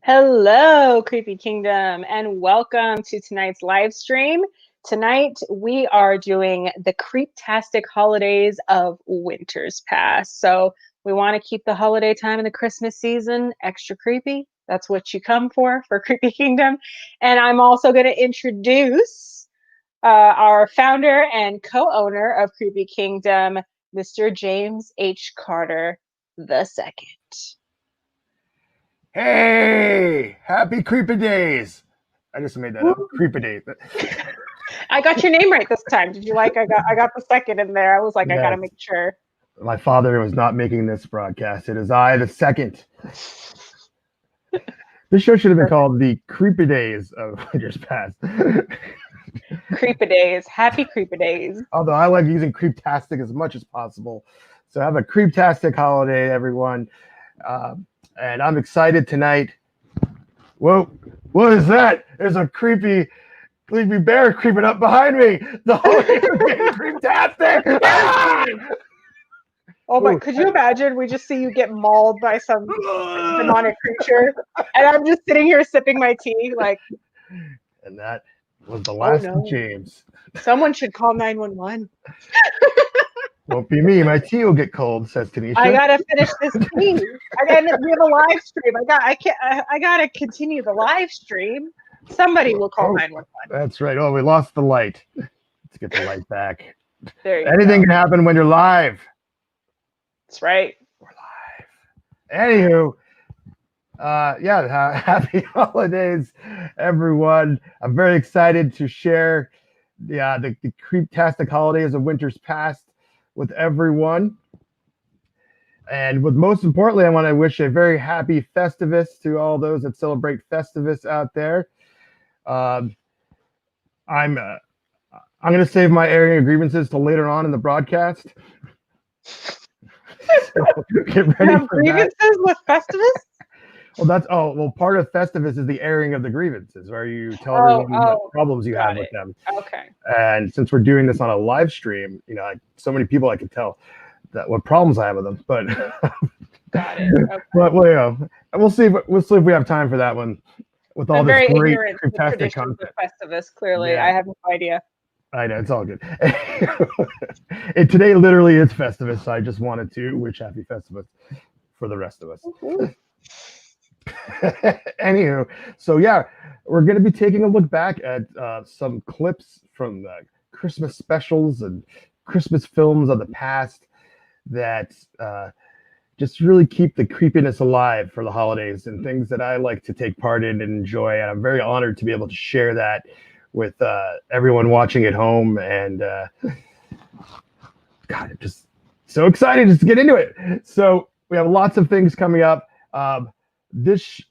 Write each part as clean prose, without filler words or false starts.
Hello, Creepy Kingdom, and welcome to tonight's live stream. Tonight, we are doing the Creeptastic holidays of Winter's Past. So, we want to keep the holiday time and the Christmas season extra creepy. That's what you come for Creepy Kingdom. And I'm also going to introduce our founder and co owner of Creepy Kingdom, Mr. James H. Carter II. Hey, happy creepy days. I just made that up. Creepy days. I got your name right this time. Did you like? I got the second in there. I was like, I gotta Yes. make sure. My father was not making this broadcast. It is I, the second. This show should have been called the Creepy Days of Winter's Past. Creepy days. Happy creepy days. Although I like using Creeptastic as much as possible. So have a Creeptastic holiday, everyone. And I'm excited tonight. Whoa, what is that? There's a creepy bear creeping up behind me. The holiday is getting Creeptastic. Oh my! Could you imagine? We just see you get mauled by some demonic creature, and I'm just sitting here sipping my tea, like. And that was the last of James. Someone should call 911. Won't be me. My tea will get cold, says Tanisha. I gotta finish this tea. We have a live stream. I gotta continue the live stream. Somebody will call 911. That's right. Oh, we lost the light. Let's get the light back. Anything can happen when you're live. That's right. We're live. Anywho, happy holidays, everyone. I'm very excited to share the Creeptastic holidays of Winter's Past with everyone. And most importantly, I want to wish a very happy Festivus to all those that celebrate Festivus out there. I'm going to save my airing of grievances till later on in the broadcast. So get ready for grievances that. with Festivus? Well, part of Festivus is the airing of the grievances, where you tell everyone what problems you have with them. Okay. And since we're doing this on a live stream, so many people I can tell that what problems I have with them. But got it. Okay. But we'll see if we have time for that one. With all this great Creeptastic content. Festivus, clearly, yeah. I have no idea. I know, it's all good. And today literally is Festivus, so I just wanted to wish happy Festivus for the rest of us. Anywho, so we're going to be taking a look back at some clips from the Christmas specials and Christmas films of the past that just really keep the creepiness alive for the holidays and things that I like to take part in and enjoy. And I'm very honored to be able to share that with everyone watching at home. And God, I'm just so excited just to get into it. So we have lots of things coming up. This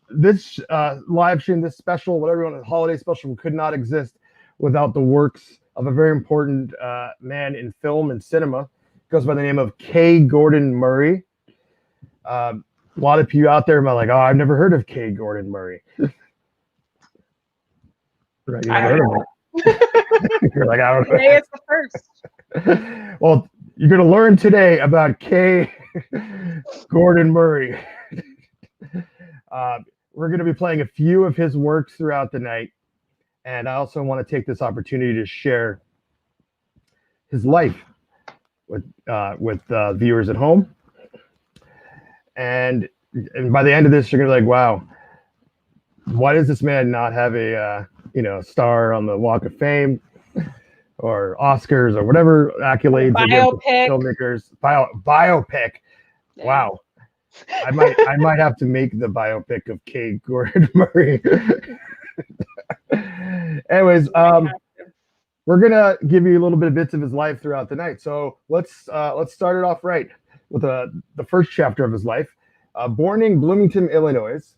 live stream, this special, whatever you want, holiday special, could not exist without the works of a very important man in film and cinema. Goes by the name of K. Gordon Murray. A lot of you out there are like, oh, I've never heard of K. Gordon Murray. Right, you never heard of him. You're like, I don't know. Today it's the first. Well, you're going to learn today about K. Gordon Murray. We're going to be playing a few of his works throughout the night. And I also want to take this opportunity to share his life with viewers at home. And by the end of this, you're going to be like, wow, why does this man not have a star on the Walk of Fame or Oscars or whatever accolades filmmakers? Biopic. Yeah. Wow. I might have to make the biopic of K. Gordon Murray. Anyways, we're gonna give you a little bit of bits of his life throughout the night. So let's start it off right with the first chapter of his life. Born in Bloomington, Illinois,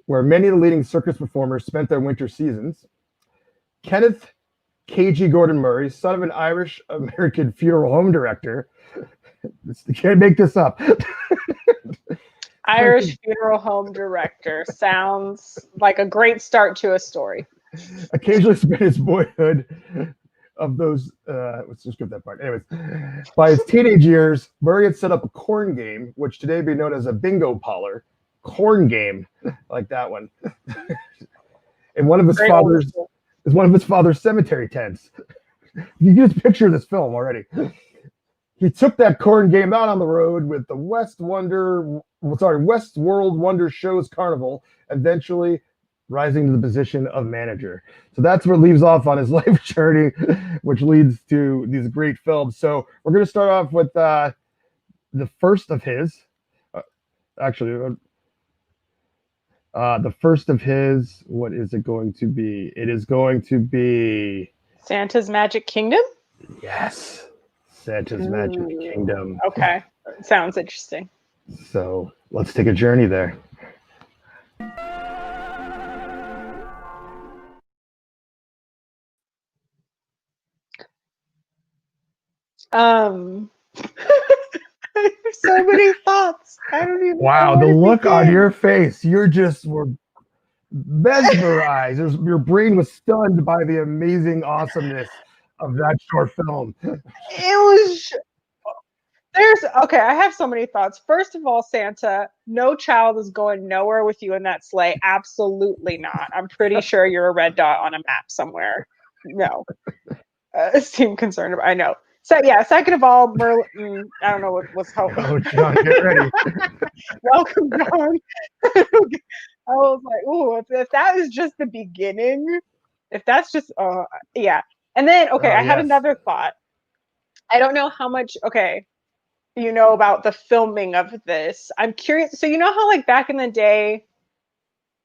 where many of the leading circus performers spent their winter seasons, Kenneth K.G. Gordon Murray, son of an Irish-American funeral home director. You can't make this up. Irish funeral home director sounds like a great start to a story. Occasionally spent his boyhood of those. Let's just skip that part. Anyways, by his teenage years, Murray had set up a corn game, which today would be known as a bingo parlor, corn game, like that one, in one of his Great old father's school. is one of his father's cemetery tents. You can just picture this film already. He took that corn game out on the road with the West World Wonder Shows Carnival, eventually rising to the position of manager. So that's what leaves off on his life journey, which leads to these great films. So we're going to start off with the first of his. Uh, actually, the first of his. What is it going to be? It is going to be Santa's Magic Kingdom? yes, Santa's Magic Ooh, Kingdom. okay. Sounds interesting. So let's take a journey there. Um, I have so many thoughts. I don't even know Wow, the where to look on begin. your face, you're just were mesmerized. Your brain was stunned by the amazing awesomeness of that short film. It was there's okay, I have so many thoughts. First of all, Santa, no child is going nowhere with you in that sleigh. Absolutely not. I'm pretty sure you're a red dot on a map somewhere. No. Seem concerned about I know. So yeah, second of all, Merlin, I don't know what was how Oh, John, get ready. welcome John. I was like, ooh, if that is just the beginning, if that's just yeah. And then okay, Oh, I had yes. another thought. I don't know how much okay, you know about the filming of this. I'm curious. So you know how like back in the day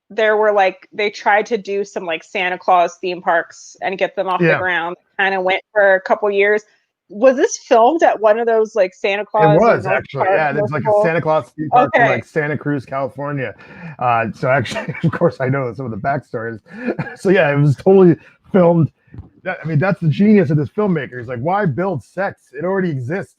there were like they tried to do some like Santa Claus theme parks and get them off the Yeah, ground. Kind of went for a couple years. Was this filmed at one of those like Santa it Claus or was North actually. Park Yeah, there's like a Northville? Santa Claus theme park in Okay. like Santa Cruz, California. So actually, of course, I know some of the backstories. So yeah, it was totally filmed. I mean, that's the genius of this filmmaker. He's like, why build sets? It already exists.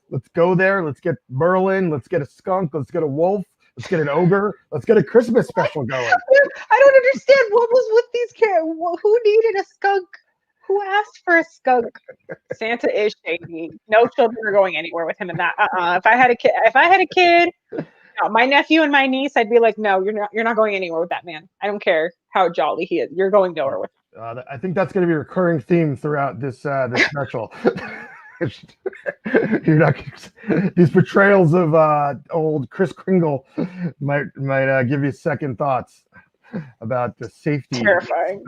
Let's go there. Let's get Merlin. Let's get a skunk. Let's get a wolf. Let's get an ogre. Let's get a Christmas special going. I don't understand what was with these characters. Who needed a skunk? Who asked for a skunk? Santa is shady. No children are going anywhere with him in that. If I had a kid, no, my nephew and my niece, I'd be like, no, you're not going anywhere with that man. I don't care how jolly he is. You're going nowhere with I think that's going to be a recurring theme throughout this special. You're not these portrayals of old Chris Kringle might give you second thoughts about the him. safety Terrifying.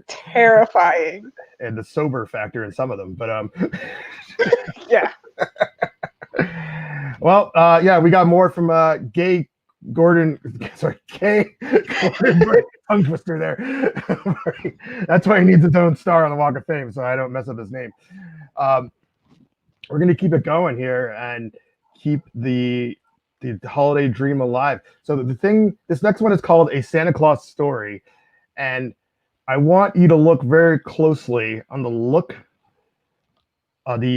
Terrifying. and the sober factor in some of them. But Yeah. well, yeah, we got more from Gay Gordon. Sorry, Gay Gordon. Tongue twister there. That's why he needs his own star on the Walk of Fame, so I don't mess up his name. We're going to keep it going here and keep the holiday dream alive. So this next one is called A Santa Claus Story, and I want you to look very closely on the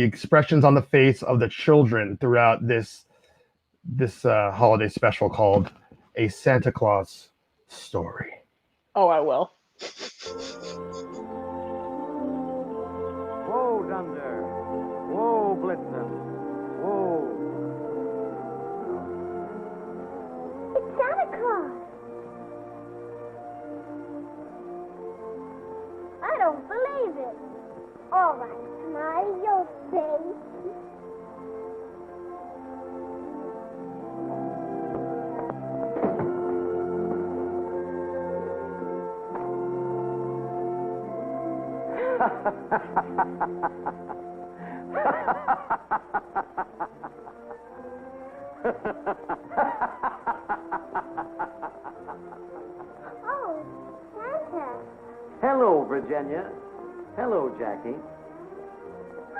expressions on the face of the children throughout this holiday special called A Santa Claus Story. Oh, I will. Whoa, Dunder. Whoa, Blitzen. Whoa. It's Santa Claus. I don't believe it. All right, smile your face. Oh, Santa. Hello, Virginia. Hello, Jackie.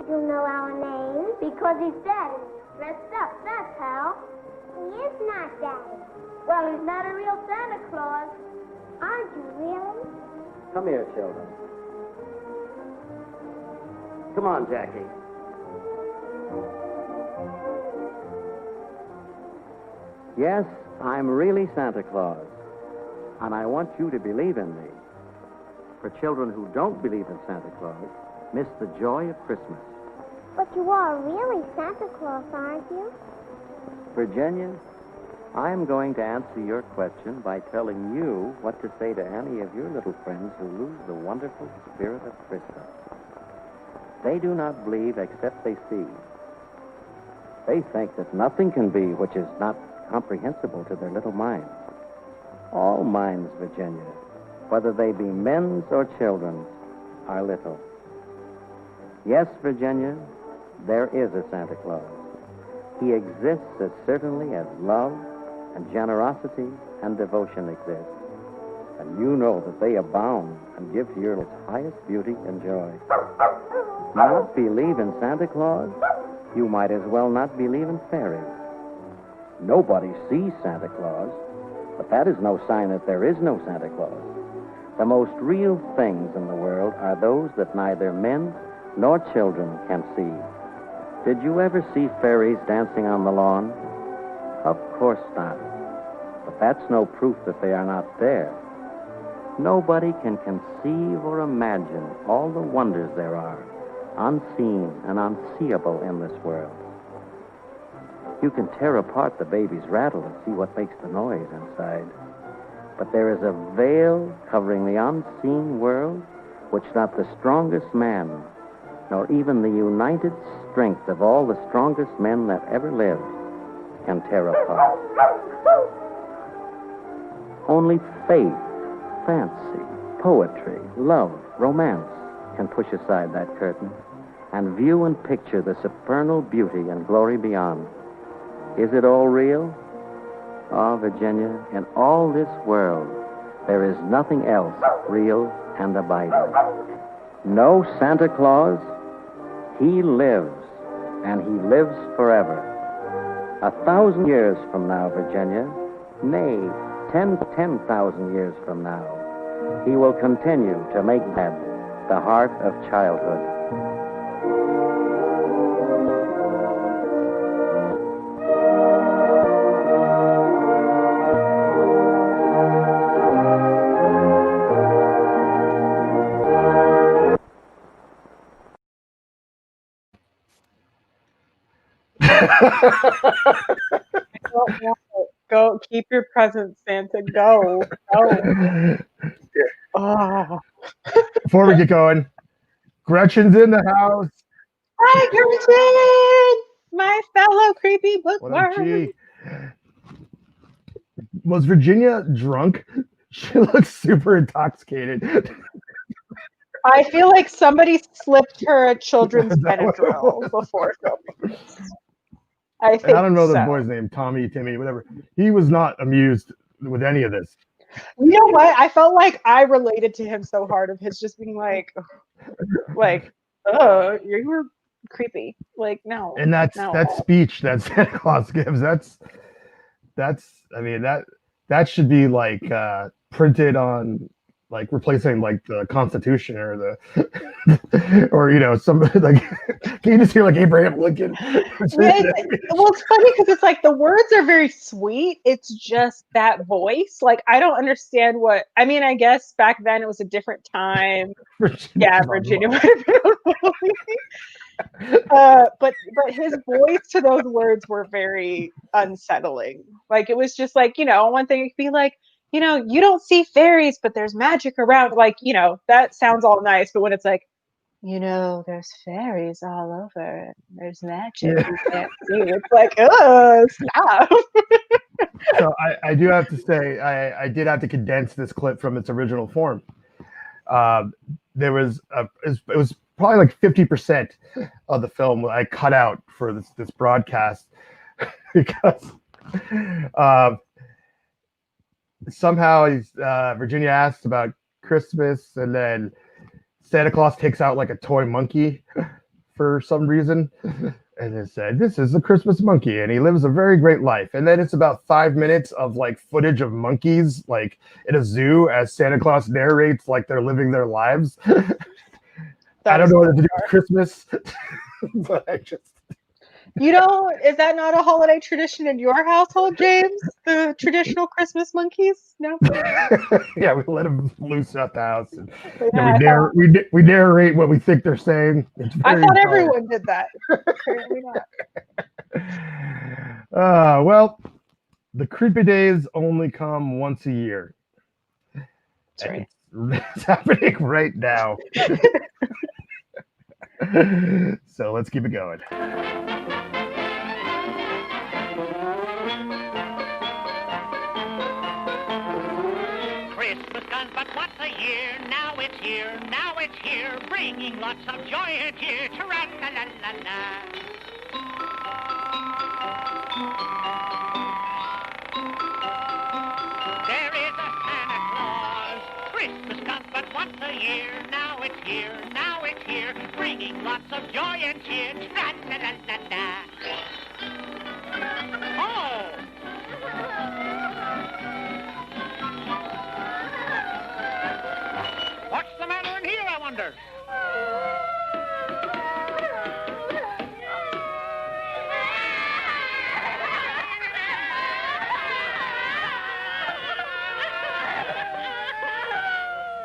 You know our name? Because his daddy's dressed up, that's how. He is not Daddy. Well, he's not a real Santa Claus. Aren't you really? Come here, children. Come on, Jackie. Yes, I'm really Santa Claus. And I want you to believe in me. For children who don't believe in Santa Claus miss the joy of Christmas. But you are really Santa Claus, aren't you? Virginia, I'm going to answer your question by telling you what to say to any of your little friends who lose the wonderful spirit of Christmas. They do not believe except they see. They think that nothing can be which is not comprehensible to their little minds. All minds, Virginia, whether they be men's or children's, are little. Yes, Virginia, there is a Santa Claus. He exists as certainly as love and generosity and devotion exist. And you know that they abound and give to your its highest beauty and joy. Not believe in Santa Claus? You might as well not believe in fairies. Nobody sees Santa Claus, but that is no sign that there is no Santa Claus. The most real things in the world are those that neither men nor children can see. Did you ever see fairies dancing on the lawn? Of course not. But that's no proof that they are not there. Nobody can conceive or imagine all the wonders there are, unseen and unseeable in this world. You can tear apart the baby's rattle and see what makes the noise inside. But there is a veil covering the unseen world which not the strongest man, nor even the united strength of all the strongest men that ever lived, can tear apart. Only faith, fancy, poetry, love, romance can push aside that curtain and view and picture the supernal beauty and glory beyond. Is it all real? Oh, Virginia, in all this world, there is nothing else real and abiding. No Santa Claus. He lives, and he lives forever. 1,000 years from now, Virginia, nay, 10,000 years from now, he will continue to make glad the heart of childhood. Go, keep your presents, Santa. Go. Oh. Before we get going, Gretchen's in the house. Hi, Gretchen! My fellow creepy bookworm. Was Virginia drunk? She looks super intoxicated. I feel like somebody slipped her a children's Benadryl before filming this. I don't know the boy's name, Tommy, Timmy, whatever. He was not amused with any of this. You know what? I felt like I related to him so hard of his just being like, oh, you were creepy. Like, no. And that speech that Santa Claus gives, that should be like printed on, like replacing like the Constitution or the or somebody like can you just hear like Abraham Lincoln? Well, it's funny because it's like the words are very sweet. It's just that voice. Like I don't understand what I mean. I guess back then it was a different time. Virginia would have been but his voice to those words were very unsettling. Like it was just like one thing it could be like. You don't see fairies, but there's magic around. Like, that sounds all nice. But when it's like, there's fairies all over. There's magic. Yeah. You can't see. It's like, oh, stop. So I do have to say, I did have to condense this clip from its original form. There was it was probably like 50% of the film I cut out for this broadcast because somehow Virginia asked about Christmas, and then Santa Claus takes out like a toy monkey for some reason, and it said, "This is a Christmas monkey, and he lives a very great life." And then it's about 5 minutes of like footage of monkeys like in a zoo as Santa Claus narrates like they're living their lives. I don't know what to do with Christmas, but I just. Is that not a holiday tradition in your household, James? The traditional Christmas monkeys? No. Yeah, we let them loose out the house, and we narrate what we think they're saying. I thought everyone did that. Apparently not. Well, The creepy days only come once a year. That's right. It's happening right now. So let's keep it going. Christmas comes but once a year. Now it's here, now it's here, bringing lots of joy and cheer. Tra-la-la-la-la. There is a Santa Claus. Christmas comes but once a year. Now it's here, now it's here, bringing lots of joy and cheer. Tra-la-la-la-la. Oh! What's the matter in here, I wonder?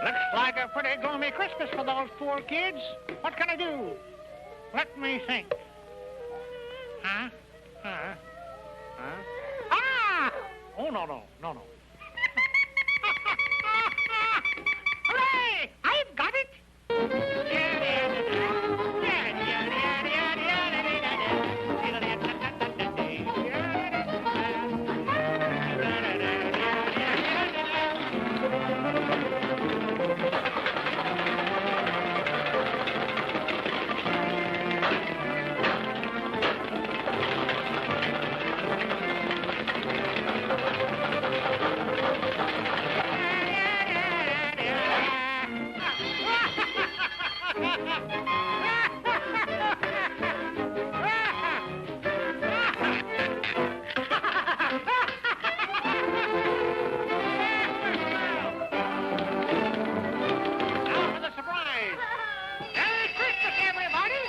Looks like a pretty gloomy Christmas for those poor kids. What can I do? Let me think. Huh? Ah! Oh, no. Hooray! I've got it! Now for the surprise. Merry Christmas, everybody!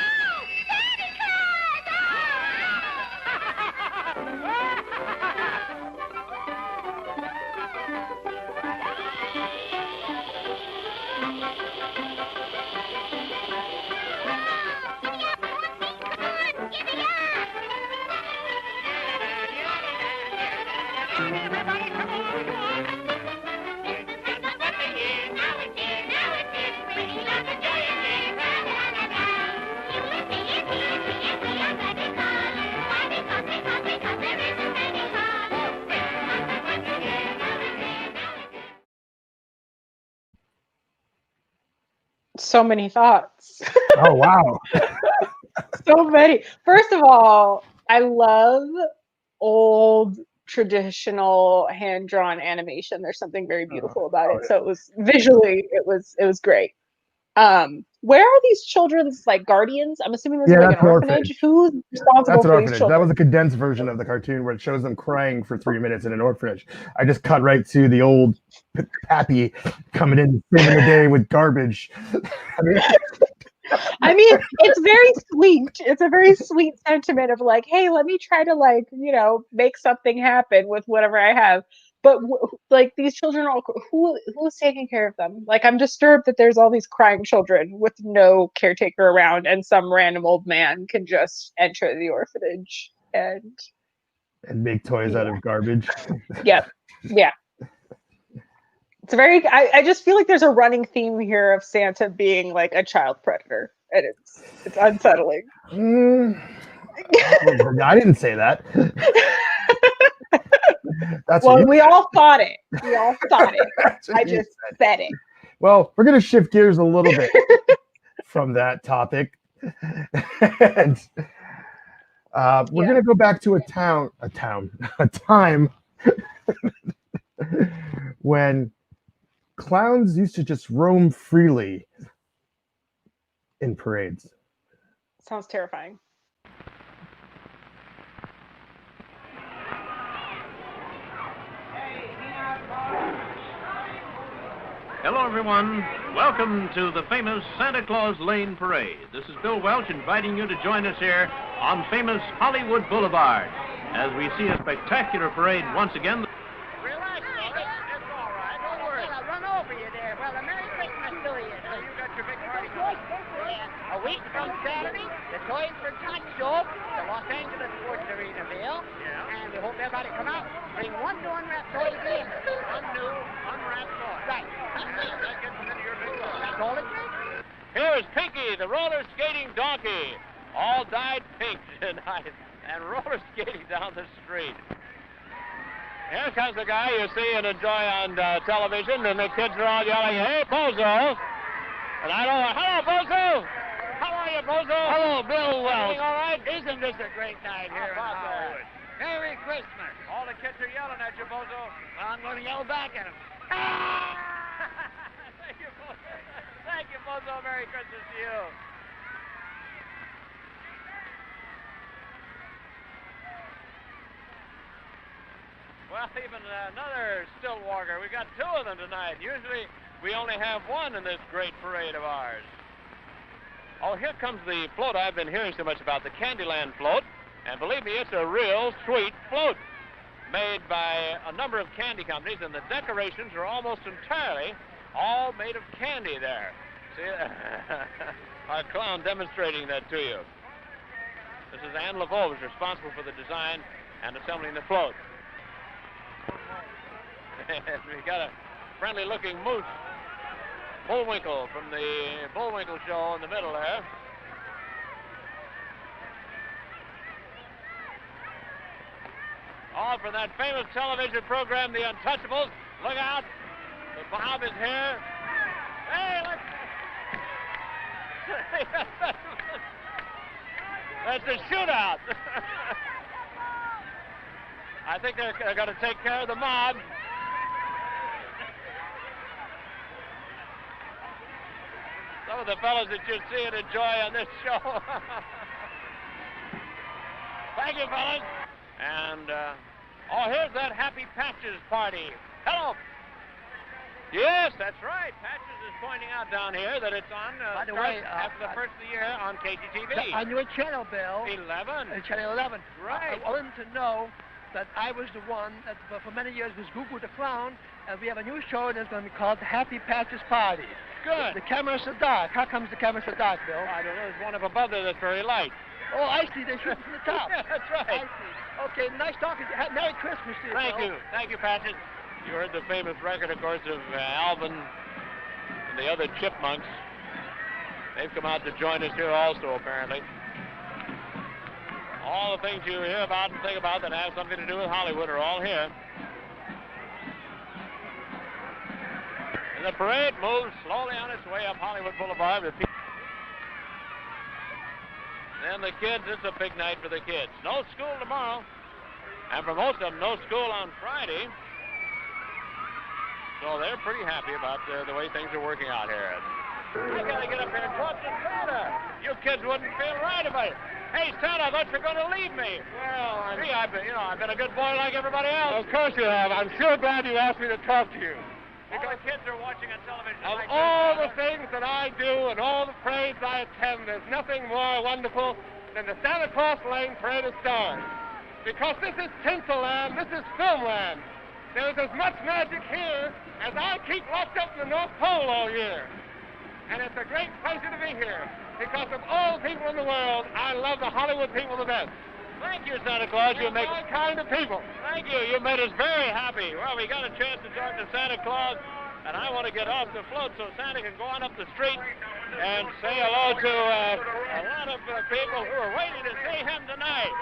Oh, Santa Everybody, come on, come on. So many thoughts. Oh, wow. So many. First of all, I love old traditional hand-drawn animation. There's something very beautiful about it. yeah. So it was visually, it was great. Where are these children's like guardians? I'm assuming this is like that's an orphanage. Who's responsible That's an for these orphanage. That children? was a condensed version of the cartoon where it shows them crying for 3 minutes in an orphanage. I just cut right to the old Pappy coming in, saving the day with garbage. I mean, it's very sweet. It's a very sweet sentiment of like, hey, let me try to like, make something happen with whatever I have. But like these children are all, who's taking care of them? Like I'm disturbed that there's all these crying children with no caretaker around, and some random old man can just enter the orphanage and make toys out of garbage. yeah. It's I just feel like there's a running theme here of Santa being like a child predator, and it's unsettling. I didn't say that. That's well, we all thought it. I just said it. Well, we're going to shift gears a little bit from that topic. And we're going to go back to a time when clowns used to just roam freely in parades. Sounds terrifying. Hello, everyone. Welcome to the famous Santa Claus Lane Parade. This is Bill Welch inviting you to join us here on famous Hollywood Boulevard as we see a spectacular parade once again. Relax, folks. It's all right. Don't worry. I'll run over you there. Well, a Merry Christmas to you. You got your big party going. Yeah. A week from Saturday, the toys for Tot Show, the Los Angeles Sports Arena, Bill. Yeah. And we hope everybody come out. Bring one new unwrapped toy in. One new unwrapped toy. Right. And that gets them into your big toy. That's all it takes. Here's Pinky, the roller skating donkey, all dyed pink tonight, and roller skating down the street. Here comes the guy you see and enjoy on television, and the kids are all yelling, "Hey, Bozo!" And I don't know, hello, Bozo! How are you, Bozo? Hello, Bill Welch. All right? Isn't this a great night here in Hollywood? Merry Christmas. All the kids are yelling at you, Bozo. Well, I'm going to yell back at them. Thank you, Bozo. Thank you, Bozo. Merry Christmas to you. Well, even another still walker. We got two of them tonight. Usually we only have one in this great parade of ours. Oh, here comes the float I've been hearing so much about, the Candyland float. And believe me, it's a real sweet float made by a number of candy companies, and the decorations are almost entirely all made of candy there. See, our clown demonstrating that to you. This is Ann Laveau, who's responsible for the design and assembling the float. We got a friendly-looking moose, Bullwinkle, from the Bullwinkle show in the middle there. All from that famous television program, The Untouchables. Look out! The Bob is here. Hey, let's... That's a shootout. I think they're going to take care of the mob. Some of the fellows that you see and enjoy on this show. Thank you, fellas. And, oh, here's that Happy Patches party. Hello. Yes, that's right. Patches is pointing out down here that it's on By the way, after the first of the year on KGTV. On your channel, Bill. 11. Channel 11. Right. I want them to know that I was the one that for many years was Goo the Clown, and we have a new show that's going to be called Happy Patches Party. Good. The camera's so dark. How comes the camera's so dark, Bill? I don't know. There's one up above there that's very light. Oh, I see. They're shooting from the top. Yeah, that's right. I see. Okay, nice talking to you. Merry Christmas to you, Thank Bill. you. Thank you, Patches. You heard the famous record, of course, of Alvin and the other Chipmunks. They've come out to join us here also, apparently. All the things you hear about and think about that have something to do with Hollywood are all here. And the parade moves slowly on its way up Hollywood Boulevard. Then the kids, it's a big night for the kids. No school tomorrow. And for most of them, no school on Friday. So they're pretty happy about the way things are working out here. I gotta get up here and talk to Santa. You kids wouldn't feel right about it. Hey, Santa, I thought you were going to leave me. Well, I've been a good boy like everybody else. Of course you have. I'm sure glad you asked me to talk to you. All the kids are watching on television. Of like all this, the things that I do and all the parades I attend, there's nothing more wonderful than the Santa Claus Lane Parade of Stars. Because this is tinsel land, this is film land. There's as much magic here as I keep locked up in the North Pole all year. And it's a great pleasure to be here. Because of all the people in the world, I love the Hollywood people the best. Thank you, Santa Claus. You're my kind of people. Thank you. You made us very happy. Well, we got a chance to talk to Santa Claus, and I want to get off the float so Santa can go on up the street and say hello to a lot of people who are waiting to see him tonight.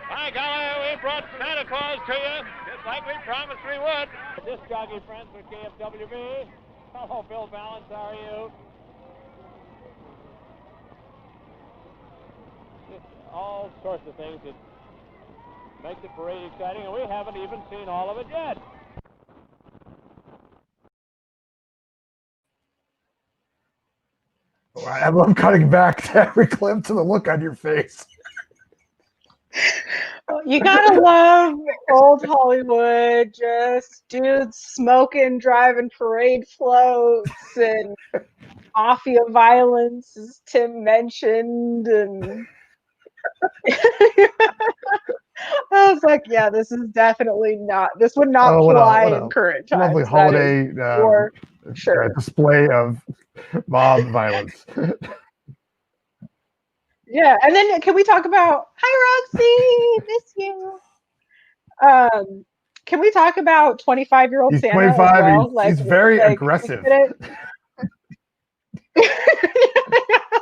By golly, we brought Santa Claus to you, just like we promised we would. Disc jockey friends with KFWB. Hello, Bill Valance. How are you? Just all sorts of things that make the parade exciting, and we haven't even seen all of it yet. I love cutting back to every clip to the look on your face. You gotta love old Hollywood, just dudes smoking, driving parade floats, and mafia violence, as Tim mentioned, and I was like, yeah, this is definitely not. This would not fly in current times. Lovely holiday for sure. Display of mob violence. Yeah, and then can we talk about hi Roxy, miss you. Can we talk about 25-year-old He's Santa as 25. well? He's very We aggressive. couldn't-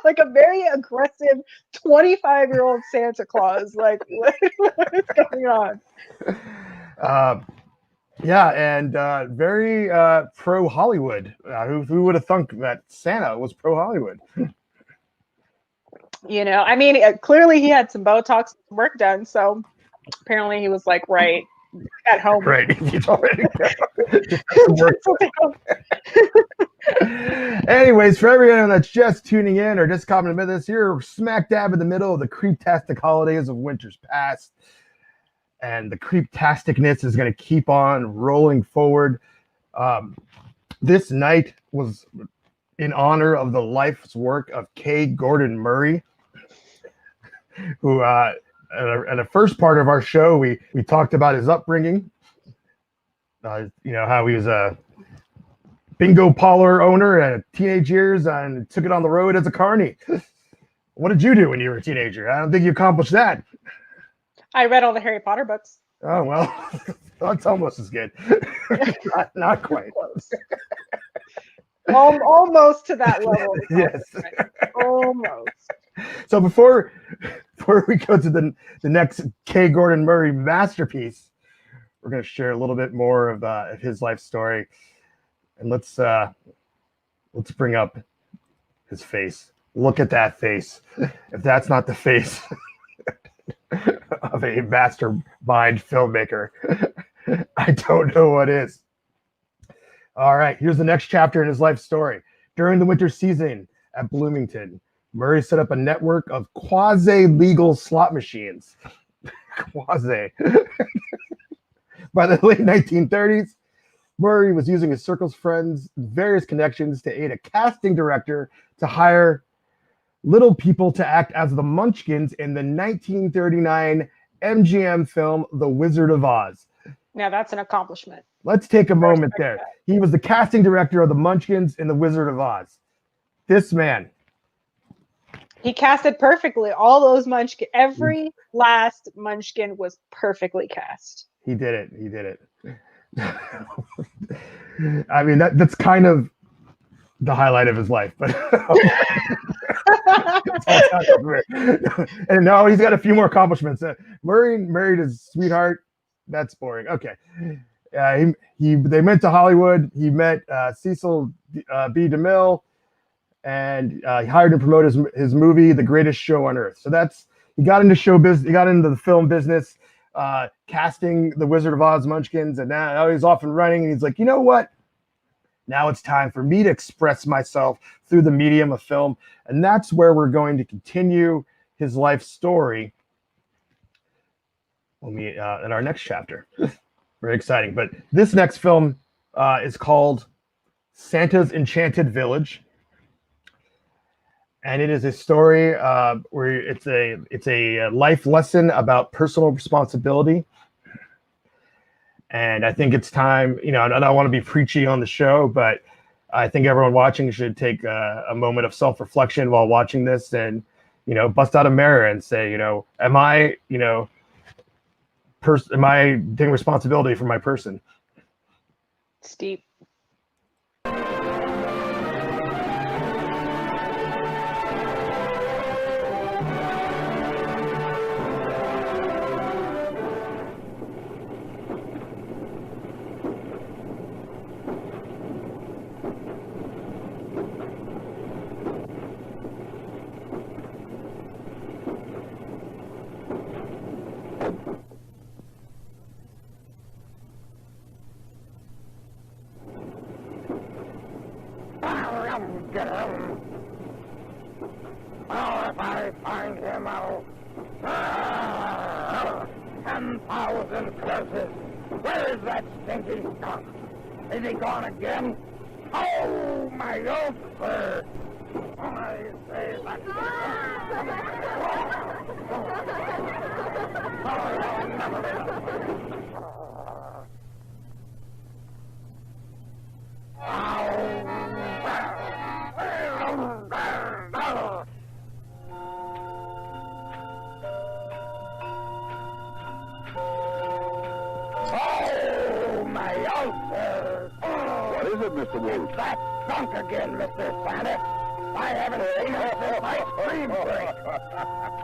like a very aggressive 25-year-old Santa Claus. Like what is going on? Yeah, and very pro Hollywood. Who would have thunk that Santa was pro Hollywood? You know, I mean, clearly he had some Botox work done, so apparently he was like right at home. Right. He's already Anyways, for everyone that's just tuning in or just coming to this, you're smack dab in the middle of the Creeptastic holidays of winter's past. And the Creeptasticness is going to keep on rolling forward. This night was in honor of the life's work of K. Gordon Murray, who in the first part of our show, we talked about his upbringing. You know, how he was a bingo parlor owner at teenage years and took it on the road as a carny. What did you do when you were a teenager? I don't think you accomplished that. I read all the Harry Potter books. Oh, well, that's almost as good. not quite. Almost to that level. Yes. Almost. So before we go to the next K. Gordon Murray masterpiece, we're going to share a little bit more of his life story. And let's bring up his face. Look at that face. If that's not the face of a mastermind filmmaker, I don't know what is. All right, here's the next chapter in his life story. During the winter season at Bloomington, Murray set up a network of quasi-legal slot machines. Quasi. By the late 1930s, Murray was using his circle's friends' various connections to aid a casting director to hire little people to act as the Munchkins in the 1939 MGM film The Wizard of Oz. Now that's an accomplishment. Let's take a moment there. He was the casting director of the Munchkins in The Wizard of Oz. This man. He casted perfectly. All those Munchkin, every last Munchkin was perfectly cast. He did it. He did it. I mean, that's kind of the highlight of his life, but and no, he's got a few more accomplishments. Murray married his sweetheart. That's boring. Okay. They went to Hollywood. He met Cecil B. DeMille, and he hired to promote his movie, The Greatest Show on Earth. So he got into show business. He got into the film business, casting the Wizard of Oz Munchkins, and now he's off and running. And he's like, you know what? Now it's time for me to express myself through the medium of film, and that's where we're going to continue his life story when we in our next chapter. Very exciting. But this next film is called Santa's Enchanted Village, and it is a story where it's a life lesson about personal responsibility. And I think it's time, you know, I don't want to be preachy on the show, but I think everyone watching should take a moment of self-reflection while watching this and, you know, bust out a mirror and say, you know, am I taking responsibility for my person? Steep. Get him! Oh, if I find him, I'll... 10,000 curses! Where is that stinking skunk? Is he gone again? Oh, my ulcer! I say that... sir. What is it, Mr. Wolf? It's that skunk again, Mr. Santa. I haven't seen him since ice cream break.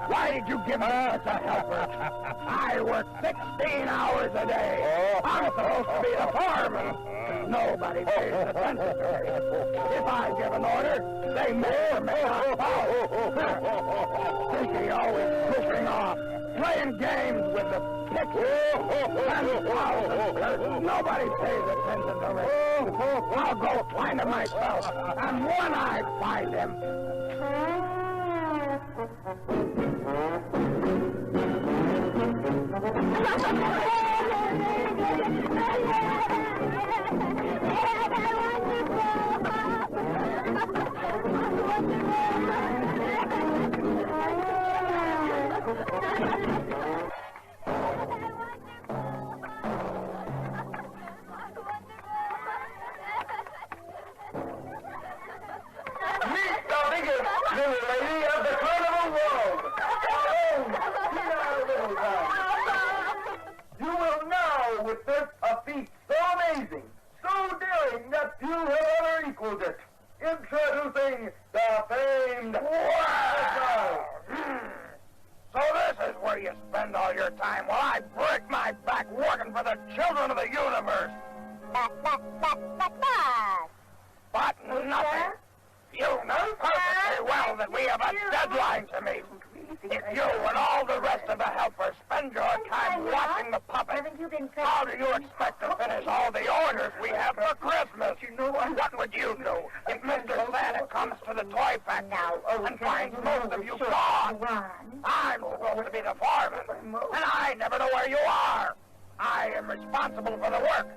Why did you give me such a helper? I work 16 hours a day. I'm supposed to be the foreman. Nobody pays attention to me. If I give an order, they may or may not follow. Stinky always goofing off, playing games with the pictures and flowers. Nobody pays attention to me. I'll go find him myself, and when I find him... Meet the biggest little lady of the carnival world. Oh, Tina Little Town. You will now witness a feat so amazing, so daring that few have ever equaled it. Introducing the famed... Wow! So this is where you spend all your time while I break my back working for the children of the universe. But nothing. You know perfectly well that we have a deadline to meet. If you and all the rest of the helpers spend your time watching the puppet, how do you expect to finish all the orders we have for Christmas? What would you do if Mr. Santa comes to the toy factory and finds most of you gone? I'm supposed to be the foreman, and I never know where you are. I am responsible for the work,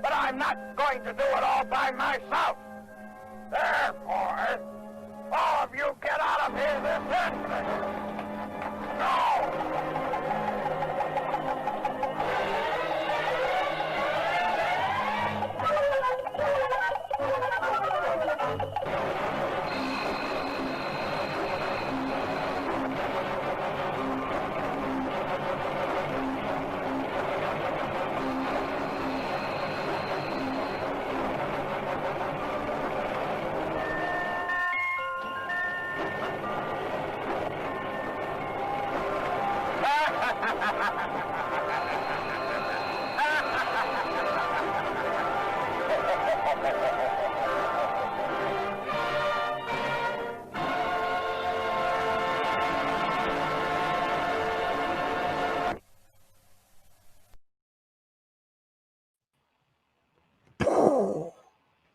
but I'm not going to do it all by myself. Therefore, all of you get out of here this instant. No!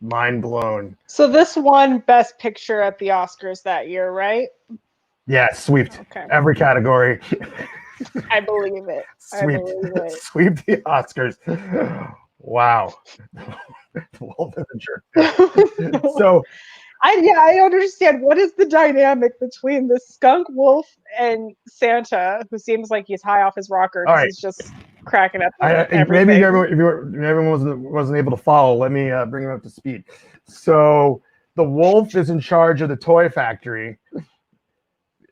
Mind blown. So this won Best Picture at the Oscars that year, right? Yeah, swept Okay. every category. I believe it. I Sweep, believe it. sweep the Oscars. Wow. Wolf is a jerk. So I understand. What is the dynamic between the skunk wolf and Santa, who seems like he's high off his rocker all because right, he's just cracking up at maybe everything. everyone wasn't able to follow. Let me bring him up to speed. So the wolf is in charge of the toy factory,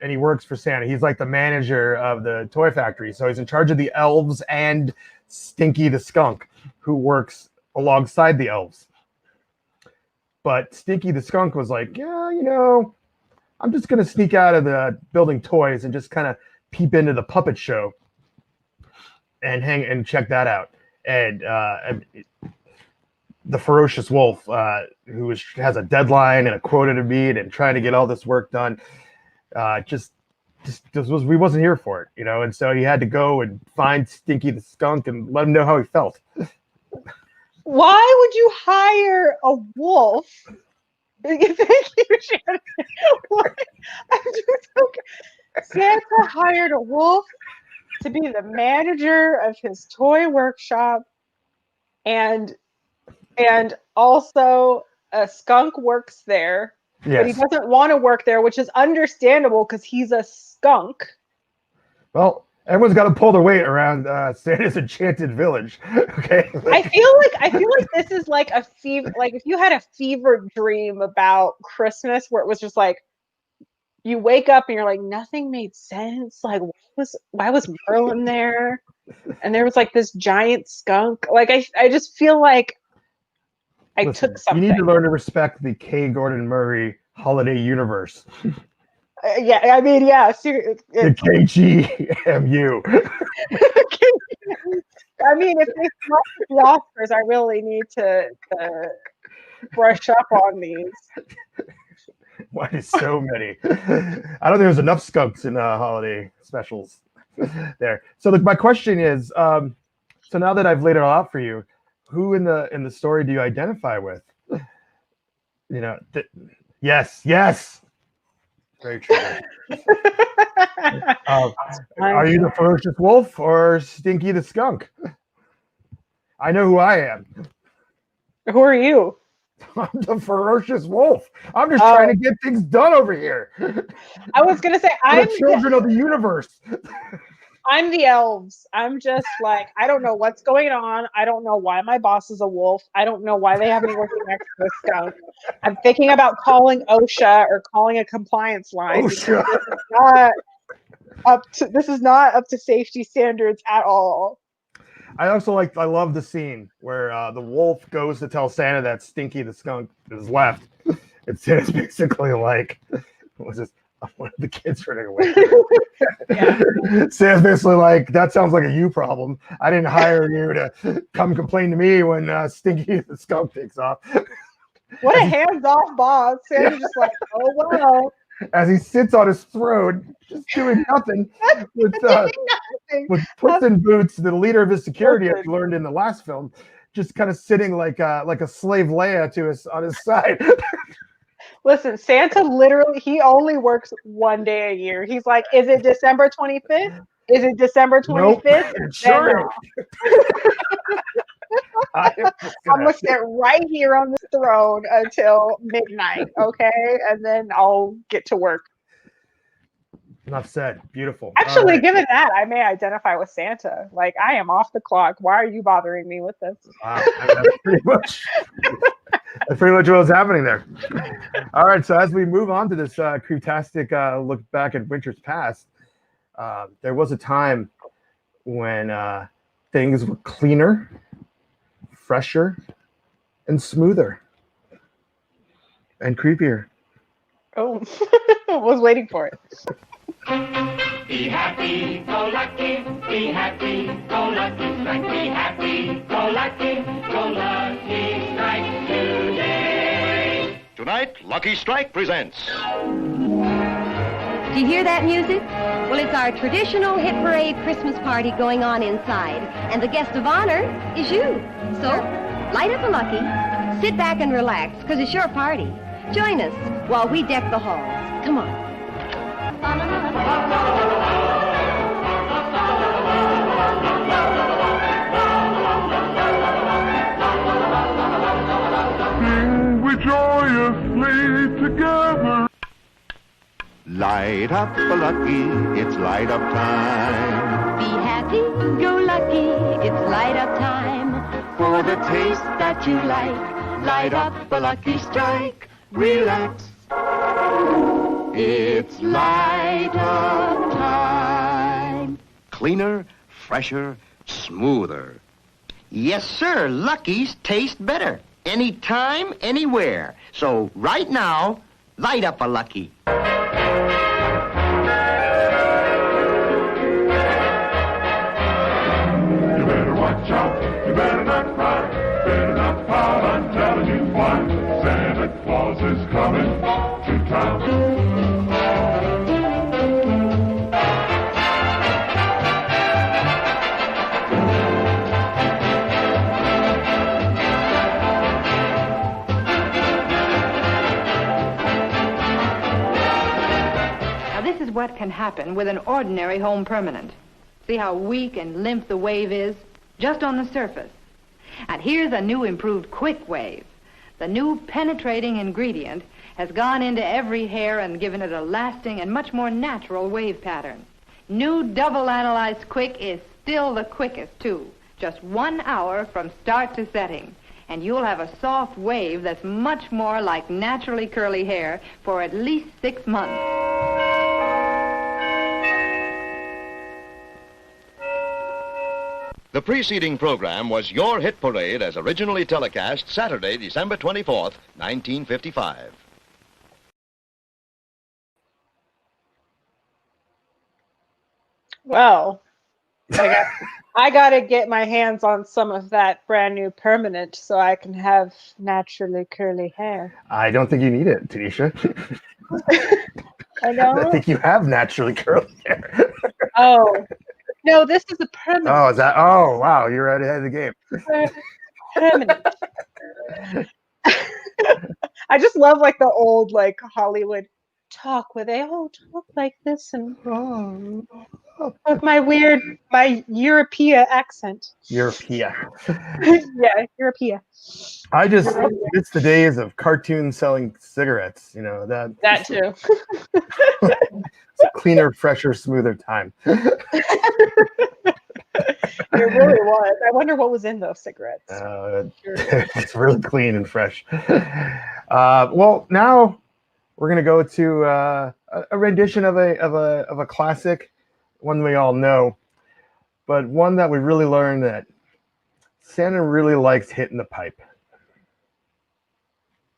and he works for Santa. He's like the manager of the toy factory. So he's in charge of the elves and Stinky the skunk, who works alongside the elves. But Stinky the skunk was like, yeah, I'm just going to sneak out of the building toys and just kind of peep into the puppet show and check that out. And the ferocious wolf, who has a deadline and a quota to meet and trying to get all this work done, we wasn't here for it, and so he had to go and find Stinky the skunk and let him know how he felt. Why would you hire a wolf? Thank you, Shannon. I'm just okay. Santa hired a wolf to be the manager of his toy workshop, and also a skunk works there. Yes. But he doesn't want to work there, which is understandable because he's a skunk. Well, everyone's got to pull their weight around Santa's enchanted village. Okay. I feel like this is like a fever. Like if you had a fever dream about Christmas, where it was just like you wake up and you're like nothing made sense. Like why was Merlin there? and there was like this giant skunk. Like I just feel like I Listen, took something. You need to learn to respect the K. Gordon Murray holiday universe. Yeah, I mean, yeah, seriously. The KGMU. I mean, if they select the Oscars, I really need to brush up on these. Why is so many? I don't think there's enough skunks in holiday specials there. So my question is, so now that I've laid it all out for you, who in the story do you identify with? You know, yes. Very true. Are you the ferocious wolf or Stinky the skunk? I know who I am. Who are you? I'm the ferocious wolf. I'm just trying to get things done over here. I was gonna say I'm the children of the universe. I'm the elves. I'm just like, I don't know what's going on. I don't know why my boss is a wolf. I don't know why they have me working next to a skunk. I'm thinking about calling OSHA or calling a compliance line. OSHA. This is not up to safety standards at all. I love the scene where the wolf goes to tell Santa that Stinky the skunk is left. It's basically like, was this one of the kids running away? Santa's basically like, that sounds like a you problem. I didn't hire you to come complain to me when Stinky the skunk takes off. What a hands-off boss. Santa's just like, oh well. As he sits on his throne, just doing nothing with Puss in Boots, the leader of his security, as we learned in the last film, just kind of sitting like a slave Leia on his side. Listen, Santa literally, he only works one day a year. He's like, is it December 25th? Is it December 25th? Nope, sure. I'm going to sit right here on the throne until midnight, okay? And then I'll get to work. Enough said. Beautiful. Actually, given that, I may identify with Santa. Like, I am off the clock. Why are you bothering me with this? Wow, that's pretty much what's happening there. All right, so as we move on to this Creeptastic look back at Winter's Past, there was a time when things were cleaner, fresher, and smoother, and creepier. Oh, I was waiting for it. Be happy, go lucky, be happy, go lucky, strike, be happy, go lucky strike today. Tonight, Lucky Strike presents. Do you hear that music? Well, it's our traditional hit parade Christmas party going on inside, and the guest of honor is you. So, light up a Lucky, sit back and relax, because it's your party. Join us while we deck the halls. Come on. Sing we joyously together. Light up a Lucky, it's light up time. Be happy, go lucky, it's light up time. For the taste that you like, light up a Lucky Strike. Relax. It's light up time. Cleaner, fresher, smoother. Yes, sir. Lucky's taste better. Anytime, anywhere. So right now, light up a Lucky. You better watch out. You better not cry. Better not pout. I'm telling you why. Santa Claus is coming to town. This is what can happen with an ordinary home permanent. See how weak and limp the wave is? Just on the surface. And here's a new improved quick wave. The new penetrating ingredient has gone into every hair and given it a lasting and much more natural wave pattern. New double analyzed quick is still the quickest, too. Just 1 hour from start to setting. And you'll have a soft wave that's much more like naturally curly hair for at least 6 months. The preceding program was Your Hit Parade as originally telecast Saturday, December 24th, 1955. Well, I gotta get my hands on some of that brand new permanent so I can have naturally curly hair. I don't think you need it, Tanisha. I know. I think you have naturally curly hair. Oh, no, this is a permanent. Oh, is that? Oh, wow, you're right ahead of the game. Permanent. I just love like the old like Hollywood talk where they all talk like this and with my European accent. European. Yeah, European. I just miss the days of cartoons selling cigarettes. You know that too. It's a cleaner, fresher, smoother time. It really was. I wonder what was in those cigarettes. It's really clean and fresh. Well, now we're gonna go to a rendition of a classic, one we all know, but one that we really learned that Santa really likes hitting the pipe.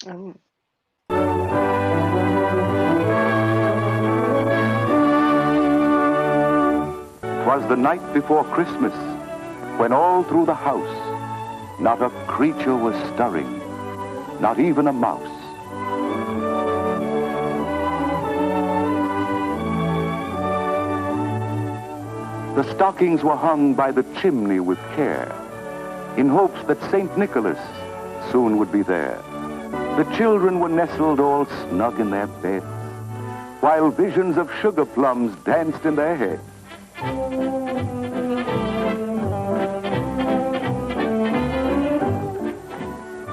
Oh. 'Twas the night before Christmas, when all through the house not a creature was stirring, not even a mouse. The stockings were hung by the chimney with care, in hopes that St. Nicholas soon would be there. The children were nestled all snug in their beds, while visions of sugar plums danced in their heads.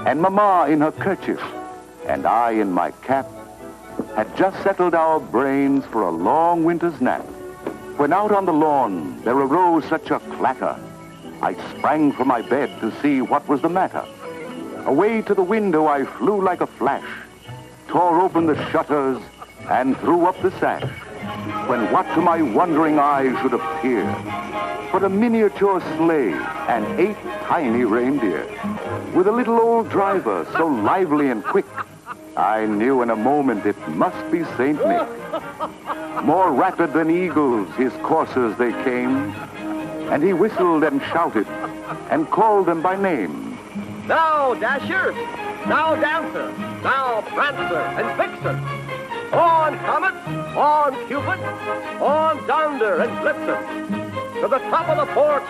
And Mama in her kerchief, and I in my cap, had just settled our brains for a long winter's nap, when out on the lawn there arose such a clatter, I sprang from my bed to see what was the matter. Away to the window I flew like a flash, tore open the shutters, and threw up the sash, when what to my wondering eyes should appear but a miniature sleigh and 8 tiny reindeer, with a little old driver so lively and quick, I knew in a moment it must be St. Nick. More rapid than eagles his coursers they came, and he whistled and shouted and called them by name. Now, Dasher, now, Dancer, now, Prancer and Vixen. On, Comet, on, Cupid, on, Donder and Blitzen. To the top of the porch,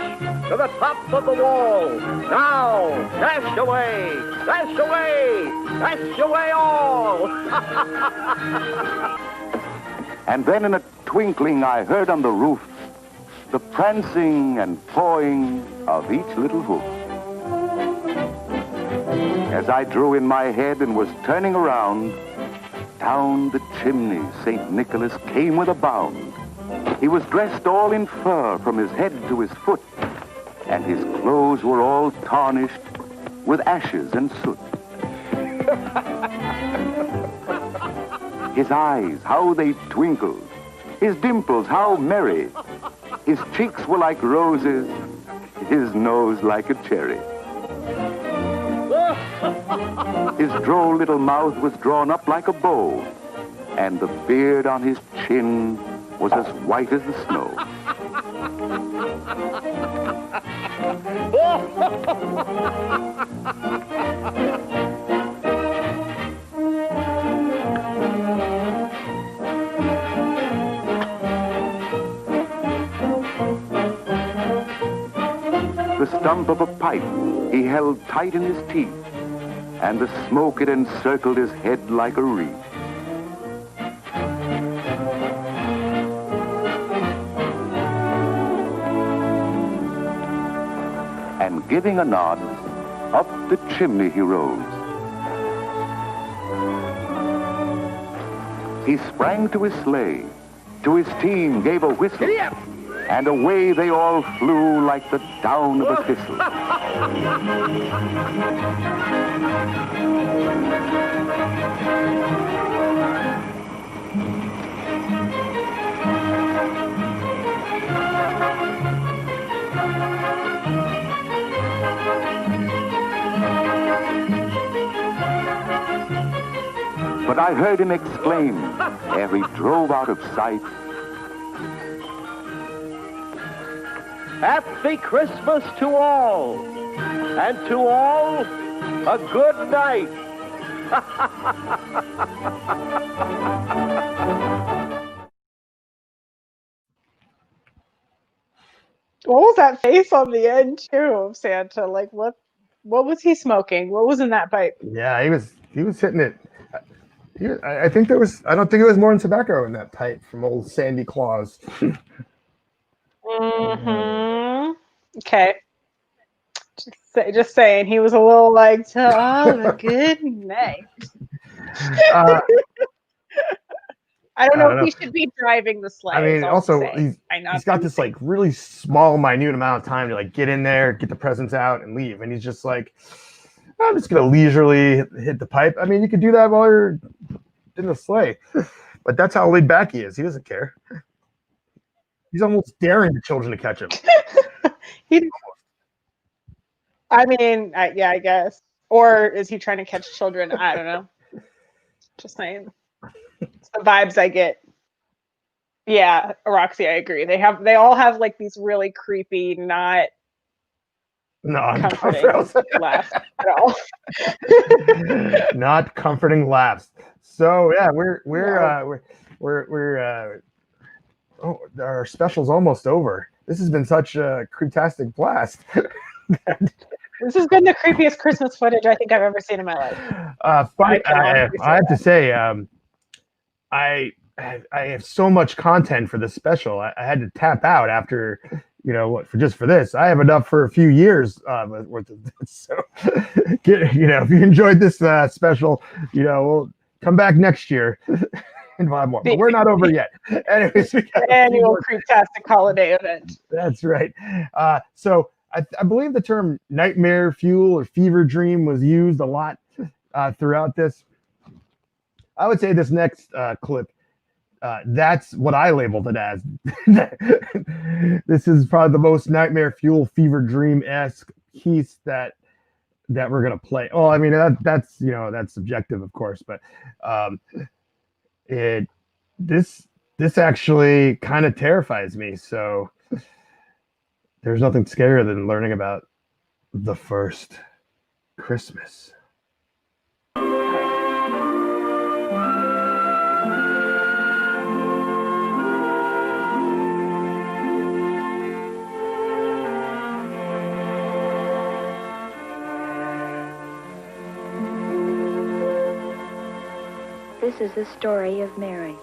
to the top of the wall. Now, dash away, dash away, dash away all. And then in a twinkling I heard on the roof the prancing and pawing of each little hoof. As I drew in my head and was turning around, down the chimney St. Nicholas came with a bound. He was dressed all in fur from his head to his foot, and his clothes were all tarnished with ashes and soot. His eyes, how they twinkled, his dimples, how merry. His cheeks were like roses, his nose like a cherry. His droll little mouth was drawn up like a bow, and the beard on his chin was as white as the snow. The stump of a pipe he held tight in his teeth, and the smoke it encircled his head like a wreath. And giving a nod, up the chimney he rose. He sprang to his sleigh, to his team gave a whistle, and away they all flew like the down of a thistle. But I heard him exclaim ere he drove out of sight, Happy Christmas to all, and to all, a good night. What was that face on the end too of Santa? Like what was he smoking? What was in that pipe? Yeah, he was hitting it. I think there was. I don't think there was more than tobacco in that pipe from old Sandy Claus. Mm-hmm. Okay. Just saying, he was a little like, to all a good night. I don't know if he should be driving the sleigh. I mean, also he's got this like really small, minute amount of time to like get in there, get the presents out, and leave. And he's just like, I'm just gonna leisurely hit the pipe. I mean, you could do that while you're in the sleigh, but that's how laid back he is. He doesn't care. He's almost daring the children to catch him. I mean, yeah, I guess. Or is he trying to catch children? I don't know. Just saying. It's the vibes I get. Yeah, Roxy, I agree. They all have like these really creepy, not comforting laughs at all. Not comforting laughs. So yeah, oh, our special's almost over. This has been such a creeptastic blast. This has been the creepiest Christmas footage I think I've ever seen in my life. I have to say, I have so much content for this special. I had to tap out after, for this. I have enough for a few years worth of this. So, if you enjoyed this special, we'll come back next year and buy more. But we're not over yet. Anyways, we got annual Creeptastic holiday event. That's right. So I believe the term nightmare fuel or fever dream was used a lot throughout this. I would say this next clip, that's what I labeled it as. This is probably the most nightmare fuel fever dream-esque piece that we're gonna play. Oh, I mean that's subjective, of course, but this actually kind of terrifies me. So there's nothing scarier than learning about the first Christmas. This is the story of Mary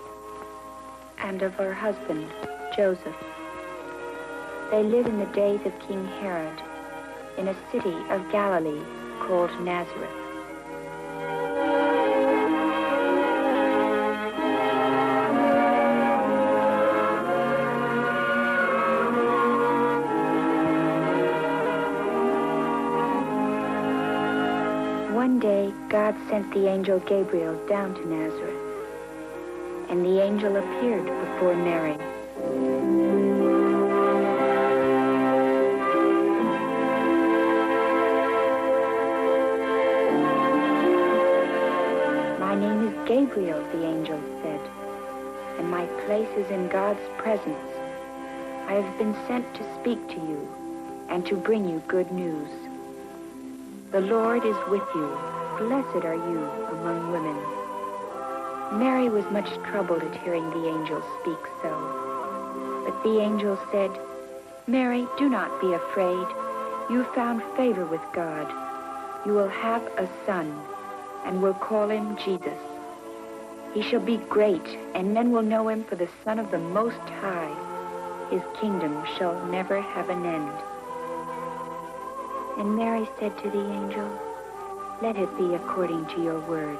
and of her husband, Joseph. They live in the days of King Herod in a city of Galilee called Nazareth. One day, God sent the angel Gabriel down to Nazareth, and the angel appeared before Mary. My name is Gabriel, the angel said, and my place is in God's presence. I have been sent to speak to you and to bring you good news. The Lord is with you. Blessed are you among women. Mary was much troubled at hearing the angel speak so. But the angel said, Mary, do not be afraid. You found favor with God. You will have a son, and will call him Jesus. He shall be great, and men will know him for the Son of the Most High. His kingdom shall never have an end. And Mary said to the angel, let it be according to your word.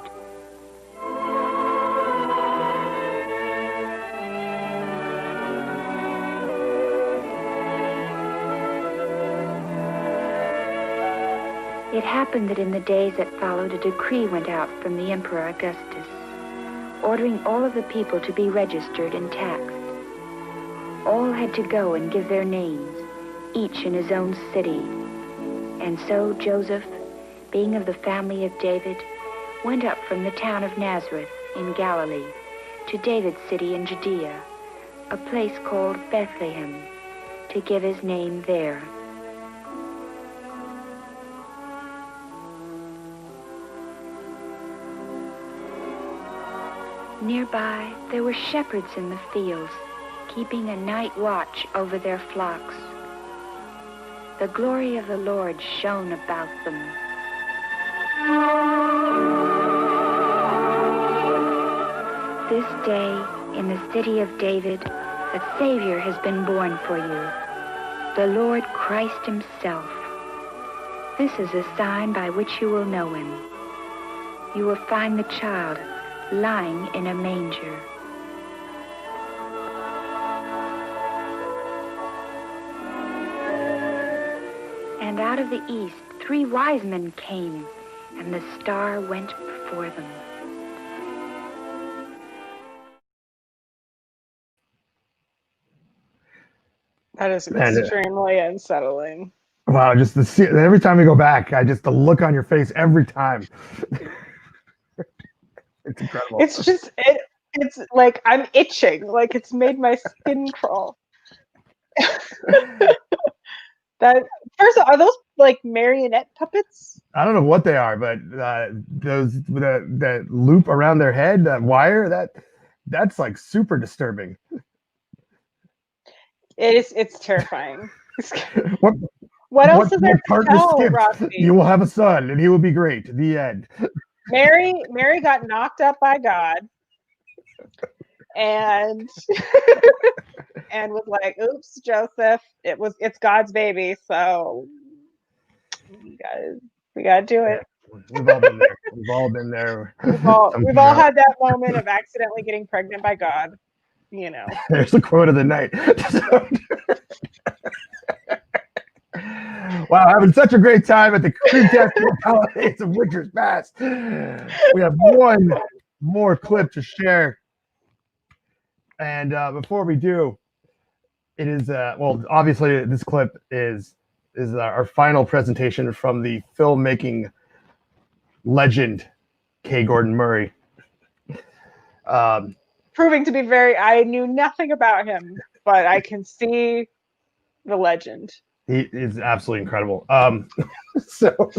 It happened that in the days that followed, a decree went out from the Emperor Augustus, ordering all of the people to be registered and taxed. All had to go and give their names, each in his own city. And so Joseph, being of the family of David, went up from the town of Nazareth in Galilee to David's city in Judea, a place called Bethlehem, to give his name there. Nearby, there were shepherds in the fields, keeping a night watch over their flocks. The glory of the Lord shone about them. This day, in the city of David, a Savior has been born for you, the Lord Christ himself. This is a sign by which you will know him. You will find the child lying in a manger. And out of the east, 3 wise men came, and the star went before them. That is extremely unsettling. Wow, just every time we go back, the look on your face every time. It's incredible. It's just it's like I'm itching, like it's made my skin crawl. That first of all, are those like marionette puppets? I don't know what they are, but those that loop around their head, that wire, that's like super disturbing. It's terrifying. What else is there to tell, Roxy? You will have a son, and he will be great. The end. Mary got knocked up by God, and and was like, "Oops, Joseph, it's God's baby, so we gotta do it." We've all been there. We've all been there. We've all had that moment of accidentally getting pregnant by God. You know. There's the quote of the night. Wow, having such a great time at the Creeptastic holidays of Winter's Past. We have one more clip to share. And before we do, it is, obviously this clip is our final presentation from the filmmaking legend, K. Gordon Murray. Proving to be I knew nothing about him, but I can see the legend. He is absolutely incredible. So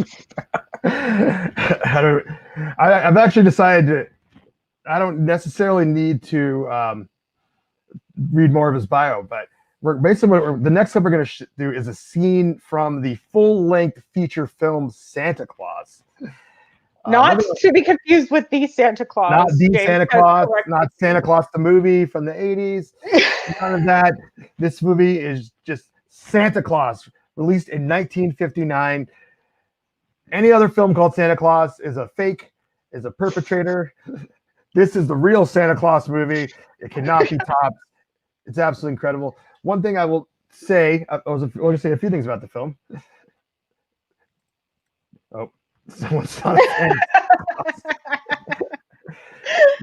I've actually decided I don't necessarily need to read more of his bio, but the next clip we're going to do is a scene from the full-length feature film Santa Claus. Not to be confused with the Santa Claus. Not the Santa Claus, not Santa Claus the movie from the 80s. None of that. This movie is just Santa Claus, released in 1959. Any other film called Santa Claus is a fake, is a perpetrator. This is the real Santa Claus movie. It cannot be topped. It's absolutely incredible. One thing I will say, I want to say a few things about the film. Oh, someone's on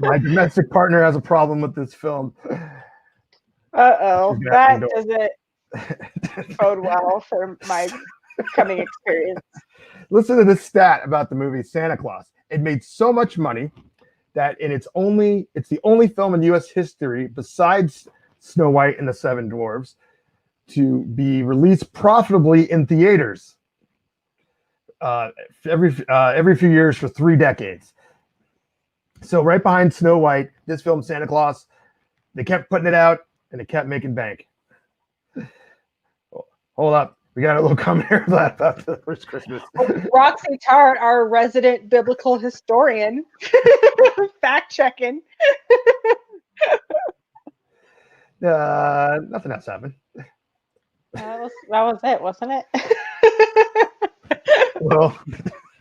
My domestic partner has a problem with this film. Uh-oh, that doesn't bode well for my coming experience. Listen to this stat about the movie Santa Claus. It made so much money that it's the only film in U.S. history besides Snow White and the Seven Dwarfs to be released profitably in theaters every few years for 3 decades. So right behind Snow White, this film Santa Claus, they kept putting it out and it kept making bank. Hold up. We got a little comment here about the first Christmas. Roxy Tart, our resident biblical historian, fact checking. Nothing else happened. That was it, wasn't it? Well,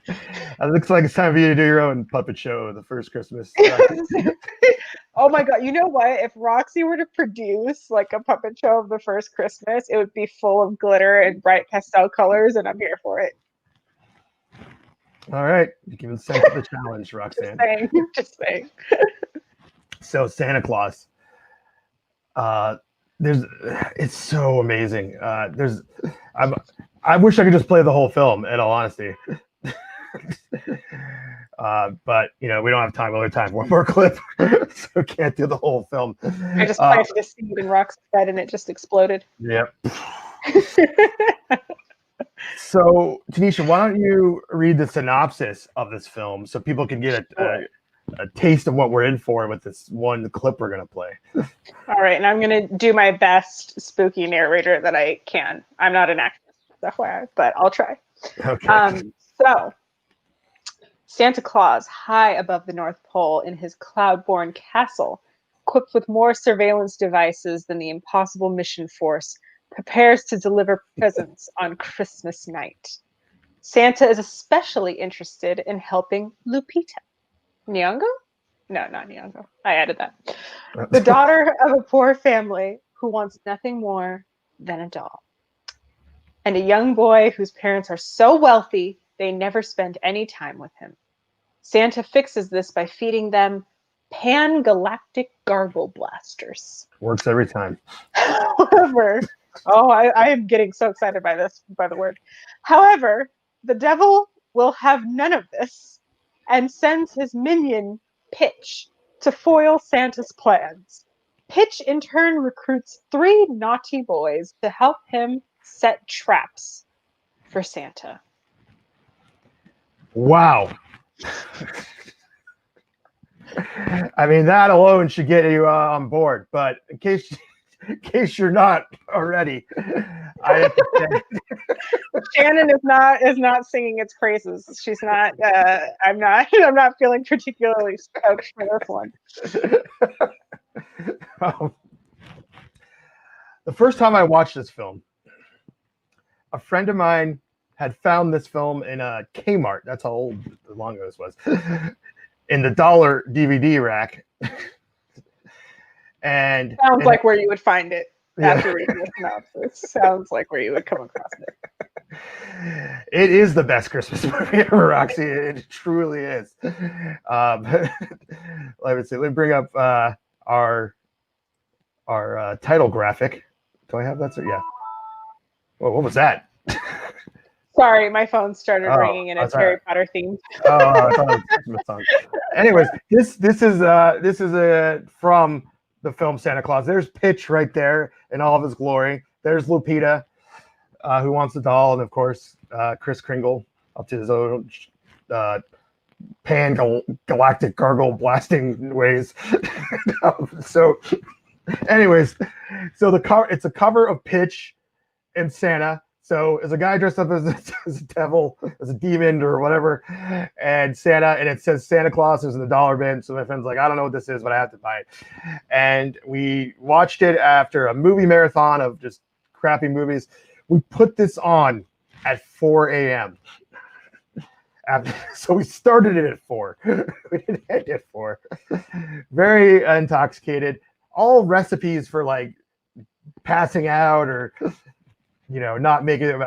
it looks like it's time for you to do your own puppet show of the first Christmas. Oh my God. You know what? If Roxy were to produce like a puppet show of the first Christmas, it would be full of glitter and bright pastel colors, and I'm here for it. All right. You can sense the challenge, Roxanne. Just saying. So Santa Claus. it's so amazing. I wish I could just play the whole film. In all honesty, but we don't have time. We only have time for one more clip, so can't do the whole film. I just planted a seed in Rock's bed and it just exploded. Yep. So, Tanisha, why don't you read the synopsis of this film so people can get a taste of what we're in for with this one clip we're going to play. All right, and I'm going to do my best spooky narrator that I can. I'm not an actress, FYI, but I'll try. Okay. So, Santa Claus, high above the North Pole in his cloud-born castle, equipped with more surveillance devices than the impossible mission force, prepares to deliver presents on Christmas night. Santa is especially interested in helping Lupita. Nyong'o? No, not Nyong'o. I added that. The daughter of a poor family who wants nothing more than a doll. And a young boy whose parents are so wealthy they never spend any time with him. Santa fixes this by feeding them pan-galactic gargle blasters. Works every time. However, I am getting so excited by the word. However, the devil will have none of this and sends his minion, Pitch, to foil Santa's plans. Pitch, in turn, recruits 3 naughty boys to help him set traps for Santa. Wow. I mean, that alone should get you on board. But in case you're not already, I have to say, Shannon is not singing its praises. She's not. I'm not feeling particularly stoked for this one. The first time I watched this film, a friend of mine had found this film in a Kmart. That's how long ago this was. In the dollar DVD rack. And sounds like where you would find it after reading the synopsis. Sounds like where you would come across it. It is the best Christmas movie ever, Roxy. It truly is. Let me bring up our title graphic. Do I have that? Yeah. Whoa, what was that? Sorry, my phone started ringing and it's Harry Potter themed. I thought it was a Christmas song. Anyways, this is from the film Santa Claus. There's Pitch right there in all of his glory. There's Lupita, who wants the doll, and of course Kris Kringle up to his own pan-galactic gargle blasting ways. So, anyways, so it's a cover of Pitch and Santa. So it's a guy dressed up as a devil, as a demon or whatever, and Santa, and it says Santa Claus is in the dollar bin. So my friend's like, I don't know what this is, but I have to buy it. And we watched it after a movie marathon of just crappy movies. We put this on at 4 a.m. So we started it at 4. We didn't end at 4. Very intoxicated. All recipes for like passing out or not making it.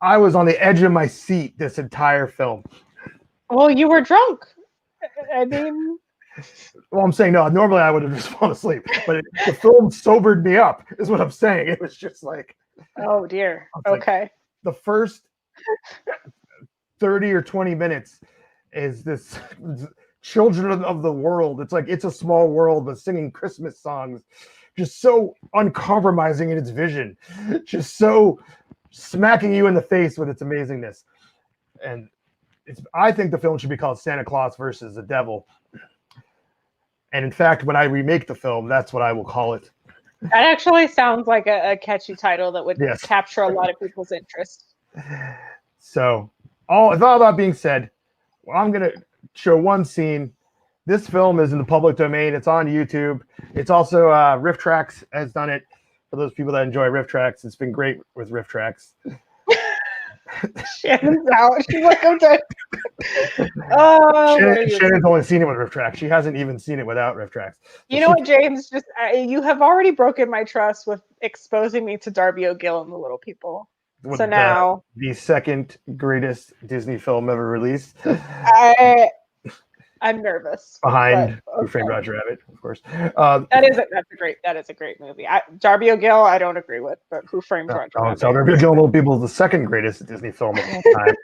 I was on the edge of my seat this entire film. Well, you were drunk. I mean, well, I'm saying no. Normally, I would have just fallen asleep, but the film sobered me up. Is what I'm saying. It was just like, oh dear. Okay. Like, the first 30 or 20 minutes is this children of the world. It's like It's a Small World, but singing Christmas songs. Just so uncompromising in its vision, just so smacking you in the face with its amazingness. And I think the film should be called Santa Claus versus the Devil. And in fact, when I remake the film, that's what I will call it. That actually sounds like a catchy title that would capture a lot of people's interest. So, with all that being said, I'm going to show one scene. This film is in the public domain. It's on YouTube. It's also Riff Tracks has done it. For those people that enjoy Riff Tracks, it's been great with Riff Tracks. Shannon's out. She's like, okay. Oh, Shannon's only seen it with Riff Tracks. She hasn't even seen it without Riff Tracks. You know what, James? Just you have already broken my trust with exposing me to Darby O'Gill and the Little People. So now the second greatest Disney film ever released. I'm nervous. Behind but, Who Framed Roger Rabbit, of course. That is a great movie. Darby O'Gill, I don't agree with, but Who Framed Roger Rabbit? So Darby O'Gill, Little People is the second greatest Disney film of all time.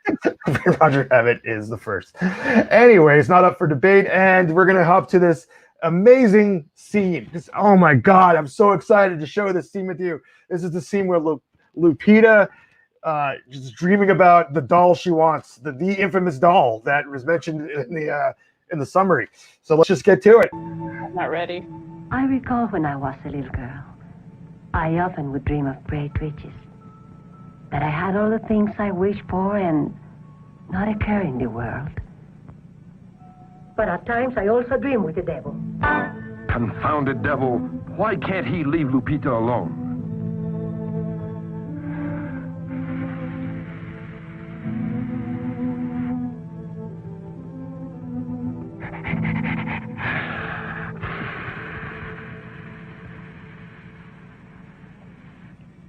Who Framed Roger Rabbit is the first. Anyway, it's not up for debate, and we're gonna hop to this amazing scene. Oh my God, I'm so excited to show this scene with you. This is the scene where Lupita just dreaming about the doll she wants, the infamous doll that was mentioned in the summary. So let's just get to it. I'm not ready. I recall when I was a little girl, I often would dream of great riches, that I had all the things I wished for and not a care in the world. But at times I also dream with the devil. Confounded devil, why can't he leave Lupita alone?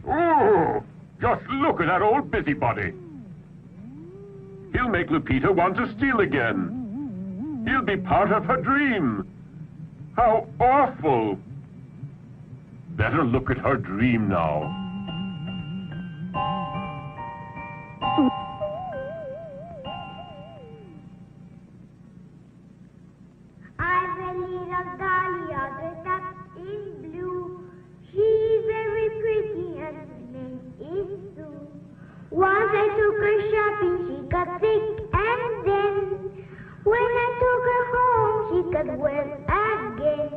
Oh, just look at that old busybody. He'll make Lupita want to steal again. He'll be part of her dream. How awful. Better look at her dream now. I've a little dahlia dressed up in blue. She's very pretty and her name is Sue. Once I took her shopping, she got sick, and then when I took her home, she got well again.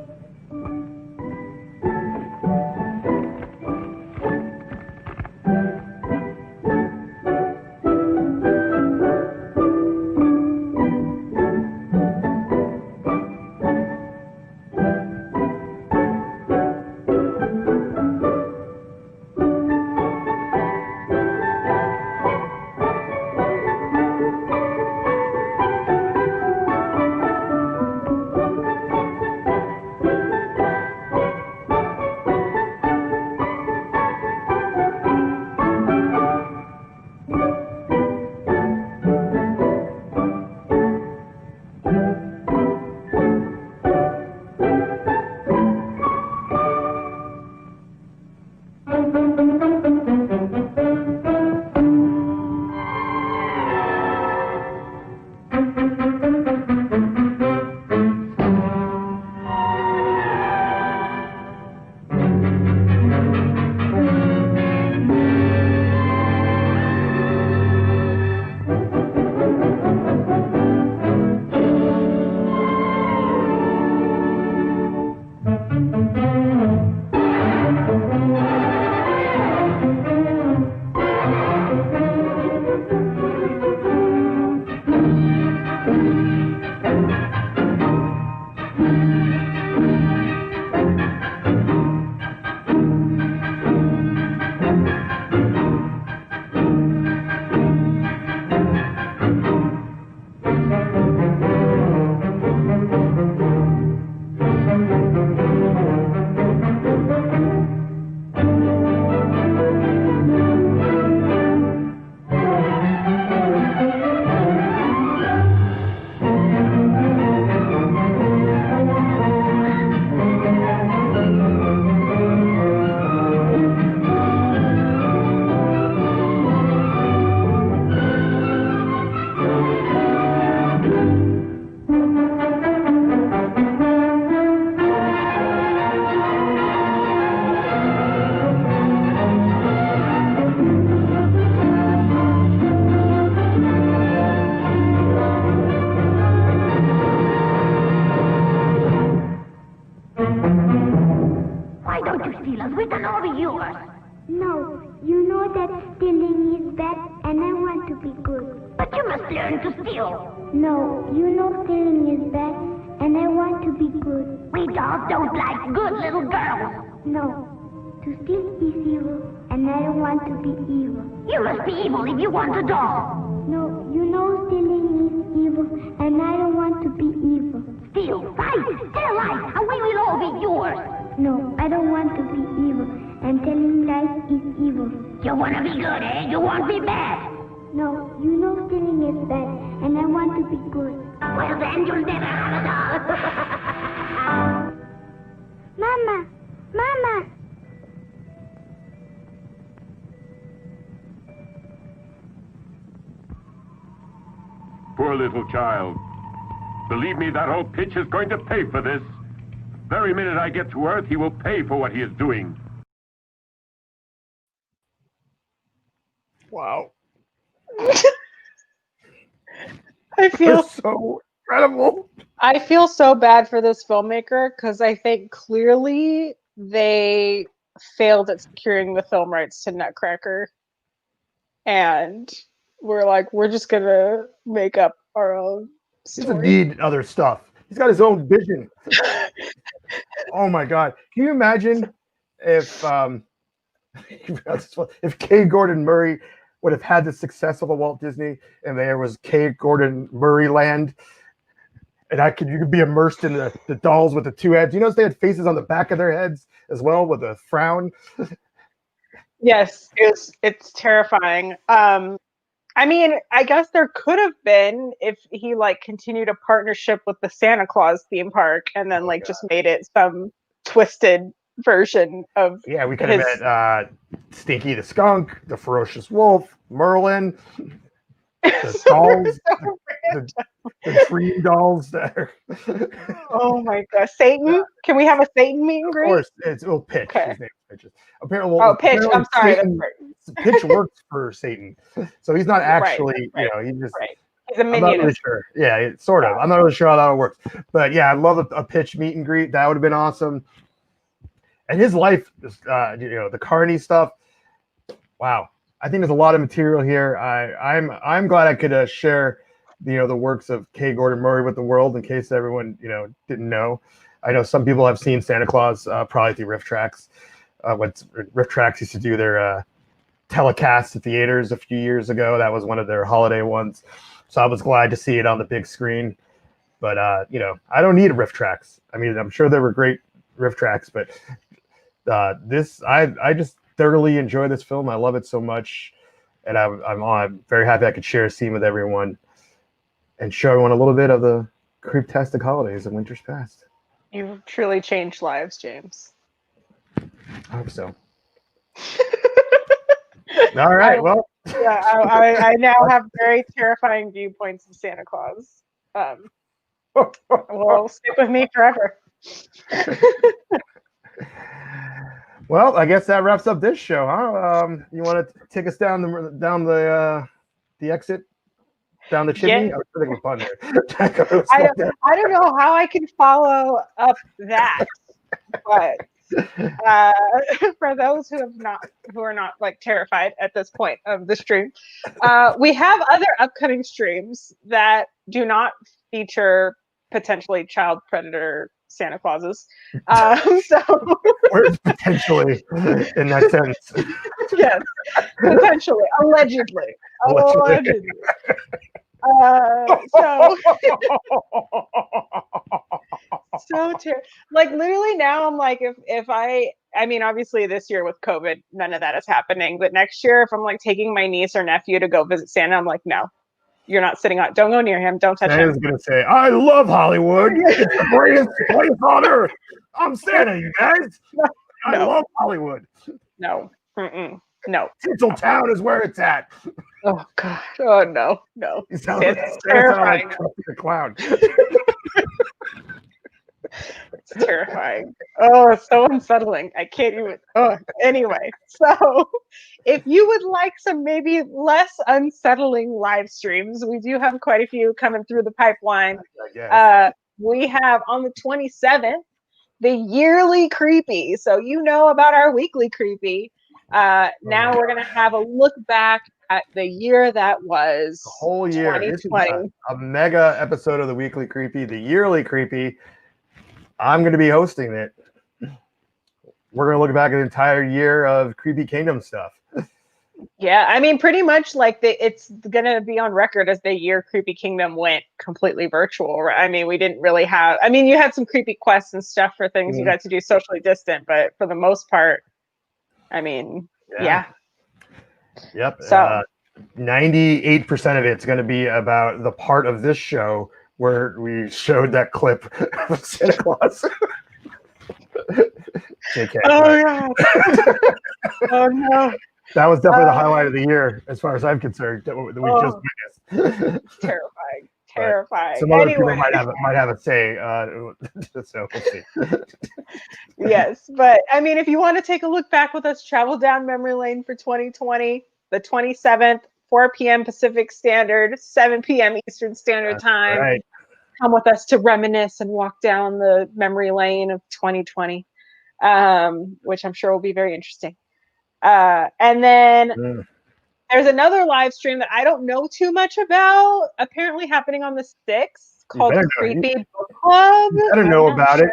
No, you know that stealing is bad, and I want to be good. But you must learn to steal. No, you know stealing is bad, and I want to be good. We dolls don't like good little girls. No, to steal is evil, and I don't want to be evil. You must be evil if you want a doll. No, you know stealing is evil, and I don't want to be evil. Steal, fight, tell lies, and we will all be yours. No, I don't want to be evil, and telling lies is evil. You want to be good, eh? You want to be bad. No, you know stealing is bad, and I want to be good. Well, then you'll never have a doll. Mama, Mama. Poor little child. Believe me, that old pitch is going to pay for this. Very minute I get to Earth, he will pay for what he is doing. Wow. I feel so incredible. I feel so bad for this filmmaker because I think clearly they failed at securing the film rights to Nutcracker. And we're like, we're just gonna make up our own He doesn't story. need other stuff. He's got his own vision. Oh my God. Can you imagine if K. Gordon Murray would have had the success of a Walt Disney and there was K. Gordon Murray land and you could be immersed in the dolls with the two heads. You notice they had faces on the back of their heads as well with a frown. Yes, it's terrifying. I mean, I guess there could have been if he like continued a partnership with the Santa Claus theme park and then just made it some twisted version of we could have met Stinky the Skunk, the Ferocious Wolf, Merlin, the dolls, the dream dolls there. Oh my gosh, Satan! Can we have a Satan meet and greet? Of course, it's Pitch. Okay. His name is Pitch. Apparently, Pitch. apparently I'm sorry. Satan, Pitch works for Satan, so he's not actually. Right. He's just. Right. He's a I'm minion. not really sure. Yeah, sort of. I'm not really sure how that works, but yeah, I'd love a Pitch meet and greet. That would have been awesome. And his life, the Carney stuff. Wow, I think there's a lot of material here. I'm glad I could share, the works of K. Gordon Murray with the world in case everyone didn't know. I know some people have seen Santa Claus probably through Riff Tracks. When Riff Tracks used to do their telecasts at theaters a few years ago, that was one of their holiday ones. So I was glad to see it on the big screen. But I don't need Riff Tracks. I mean, I'm sure there were great Riff Tracks, but I just thoroughly enjoy this film. I love it so much, and I'm very happy I could share a scene with everyone and show everyone a little bit of the Creeptastic holidays of Winter's Past. You've truly changed lives, James. I hope so. All right. Well, yeah, I now have very terrifying viewpoints of Santa Claus. Will stick with me forever. Well, I guess that wraps up this show, huh? You want to take us down the exit, down the chimney? Yeah. I was thinking of a pun there. I don't know how I can follow up that, but for those who are not like terrified at this point of the stream, we have other upcoming streams that do not feature potentially child predator Santa Clauses. So where's potentially in that sentence? Yes, potentially, allegedly. Like literally now I'm like if I mean obviously this year with COVID none of that is happening, but next year if I'm like taking my niece or nephew to go visit Santa, I'm like, no, you're not sitting on, don't go near him, don't touch him. Santa's gonna say, I love Hollywood. It's the greatest place on earth. I'm Santa, you guys. I love Hollywood. No. Mm-mm. No. Tinseltown is where it's at. Oh God. Oh no. You sound It's terrifying. like a clown. It's terrifying. Oh, it's so unsettling. I can't even. Oh, anyway, so if you would like some maybe less unsettling live streams, we do have quite a few coming through the pipeline. We have on the 27th the yearly creepy. So about our weekly creepy. Now we're gonna have a look back at the year that was the whole year. This is a mega episode of the weekly creepy, the yearly creepy. I'm going to be hosting it. We're going to look back at the entire year of Creepy Kingdom stuff. Yeah, I mean, pretty much like it's going to be on record as the year Creepy Kingdom went completely virtual. Right? I mean, we didn't really have, you had some creepy quests and stuff for things you got to do socially distant, but for the most part, yeah. Yep. So 98% of it's going to be about the part of this show where we showed that clip of Santa Claus. JK. Oh yeah. Oh no. That was definitely the highlight of the year, as far as I'm concerned, that we just witnessed. Terrifying. But Terrifying. some other Anyway. people might have a say. So we'll see. Yes, but I mean, if you want to take a look back with us, travel down memory lane for 2020, the 27th, 4 p.m. Pacific Standard, 7 p.m. Eastern Standard Time. Right. Come with us to reminisce and walk down the memory lane of 2020, which I'm sure will be very interesting. And then there's another live stream that I don't know too much about, apparently happening on the 6th, called Creepy Book Club. You better know about it.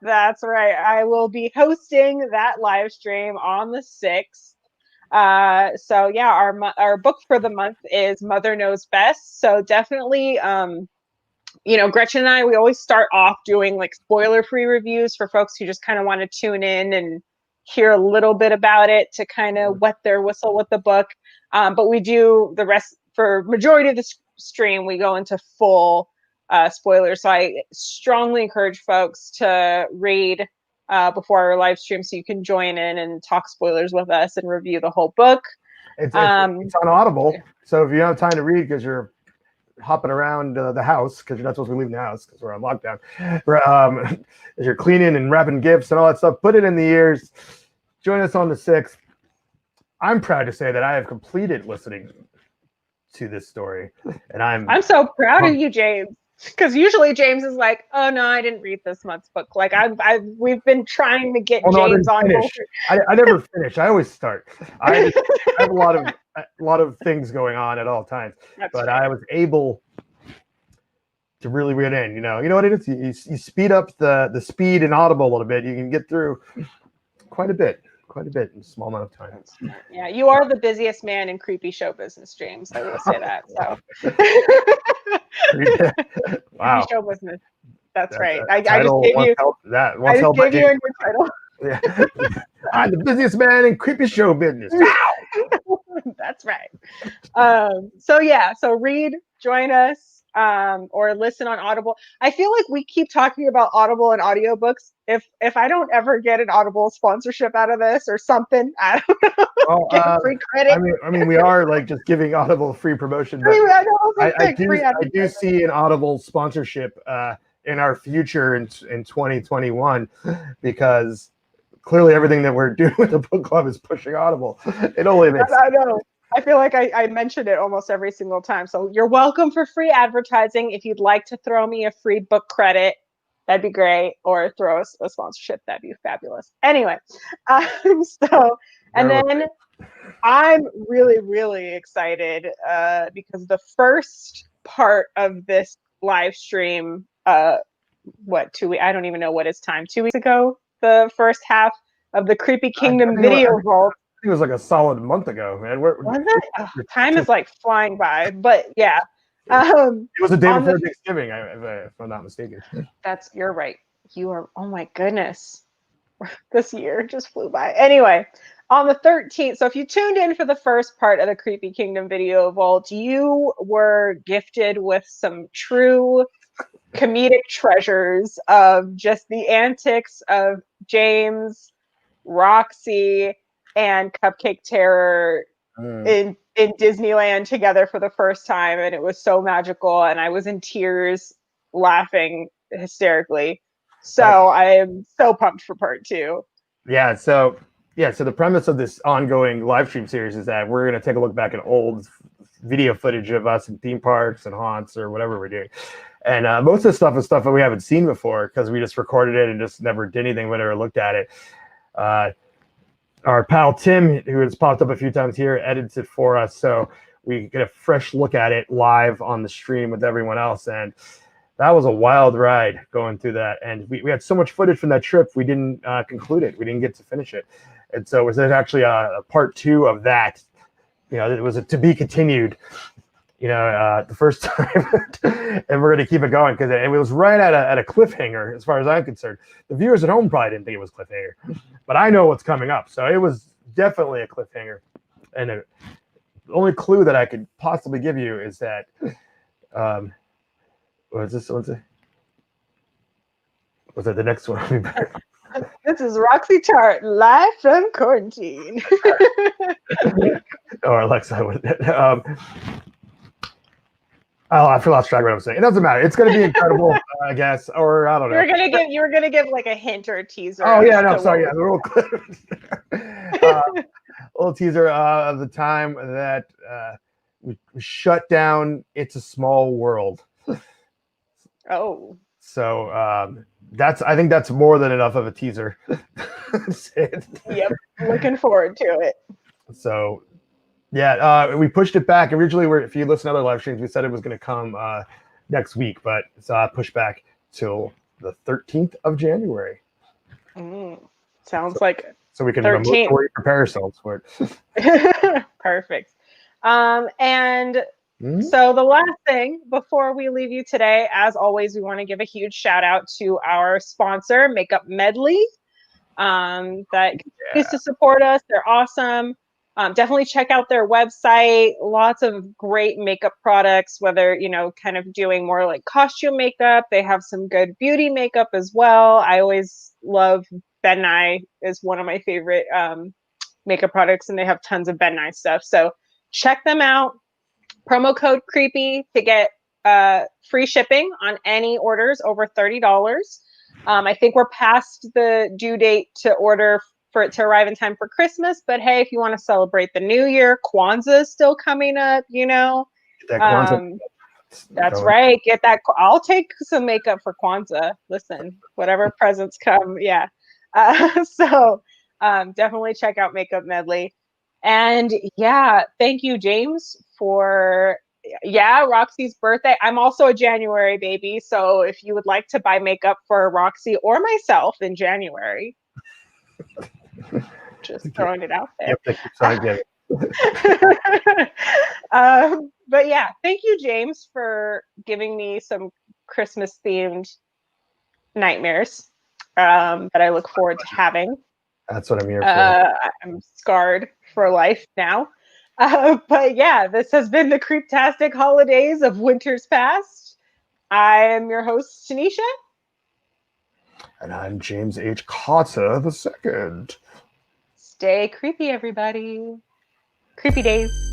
That's right. I will be hosting that live stream on the 6th. So yeah, our book for the month is Mother Knows Best. So definitely, Gretchen and I, we always start off doing like spoiler-free reviews for folks who just kind of want to tune in and hear a little bit about it to kind of wet their whistle with the book. But we do the rest for majority of the stream. We go into full spoilers. So I strongly encourage folks to read before our live stream so you can join in and talk spoilers with us and review the whole book. It's on Audible. So if you don't have time to read because you're hopping around the house, because you're not supposed to be leaving the house because we're on lockdown, as you're cleaning and wrapping gifts and all that stuff, put it in the ears. Join us on the 6th. I'm proud to say that I have completed listening to this story, and I'm so proud of you, James. Because usually James is like, "Oh no, I didn't read this month's book." Like we've been trying to get James on board. I never finish. I always start. I have a lot of things going on at all times, but I was able to really read in. You know what it is. You speed up the speed in Audible a little bit. You can get through quite a bit in a small amount of time. Yeah, you are the busiest man in creepy show business, James. I will say that. So. Wow. Show business. That's right. I just gave you that. I just gave you a new title. Yeah. I'm the busiest man in creepy show business. That's right. So read, join us, or listen on Audible. I feel like we keep talking about Audible and audiobooks. If I don't ever get an Audible sponsorship out of this or something, I don't know. Well, free credit. I mean, we are like just giving Audible free promotion. But I do see an Audible sponsorship in our future in 2021, because clearly everything that we're doing with the book club is pushing Audible. It only makes sense. I know. I feel like I mention it almost every single time. So you're welcome for free advertising. If you'd like to throw me a free book credit, that'd be great. Or throw us a sponsorship, that'd be fabulous. Anyway, and then I'm really, really excited because the first part of this live stream, 2 weeks? I don't even know what it's time. 2 weeks ago, the first half of the Creepy Kingdom video vault. It was like a solid month ago, man. Was it? Time is like flying by, but yeah. It was the day before Thanksgiving, if I'm not mistaken. You're right. You are. Oh my goodness, this year just flew by. Anyway, on the 13th. So if you tuned in for the first part of the Creepy Kingdom video vault, you were gifted with some true comedic treasures of just the antics of James, Roxy, and Cupcake Terror in Disneyland together for the first time, and it was so magical, and I was in tears laughing hysterically. So I am so pumped for part 2. Yeah, so the premise of this ongoing live stream series is that we're going to take a look back at old video footage of us in theme parks and haunts or whatever we're doing. And most of the stuff is stuff that we haven't seen before because we just recorded it and just never did anything with it or looked at it. Our pal Tim, who has popped up a few times here, edits it for us, so we get a fresh look at it live on the stream with everyone else. And that was a wild ride going through that. And we had so much footage from that trip, we didn't conclude it. We didn't get to finish it. And so there's actually a part 2 of that. It was a to be continued. The first time, and we're going to keep it going because it was right at a cliffhanger as far as I'm concerned. The viewers at home probably didn't think it was cliffhanger, but I know what's coming up, so it was definitely a cliffhanger, and the only clue that I could possibly give you is that what is this? Was it the next one? This is Roxy Tart, live from quarantine. Or Alexa. I lost track of what I was saying. It doesn't matter. It's going to be incredible, I guess. Or I don't know. You were gonna give like a hint or a teaser. Oh yeah, no, sorry. Yeah, the little clip. Little teaser of the time that we shut down It's a Small World. Oh. So I think that's more than enough of a teaser. Yep, looking forward to it. So yeah, we pushed it back. Originally, if you listen to other live streams, we said it was going to come next week, but it's pushed back till the 13th of January. Sounds like so we can 13th. remotely prepare ourselves for it. Perfect. So the last thing before we leave you today, as always, we want to give a huge shout out to our sponsor, Makeup Medley, that continues to support us. They're awesome. Definitely check out their website. Lots of great makeup products, whether, kind of doing more like costume makeup. They have some good beauty makeup as well. I always love Ben Nye is one of my favorite makeup products, and they have tons of Ben Nye stuff. So check them out. Promo code CREEPY to get free shipping on any orders over $30. I think we're past the due date to order for it to arrive in time for Christmas. But hey, if you want to celebrate the new year, Kwanzaa is still coming up, That Kwanzaa. That's right. Get that. I'll take some makeup for Kwanzaa. Listen, whatever presents come. Yeah. So definitely check out Makeup Medley. And yeah, thank you, James, for Roxy's birthday. I'm also a January baby. So if you would like to buy makeup for Roxy or myself in January, just throwing it out there. Yep, sorry, but yeah, thank you, James, for giving me some Christmas themed nightmares that I look forward to having. That's what I'm here for. I'm scarred for life now. But yeah, this has been the Creeptastic Holidays of Winters Past. I am your host, Tanisha. And I'm James H. Cotta II. Stay creepy, everybody. Creepy days.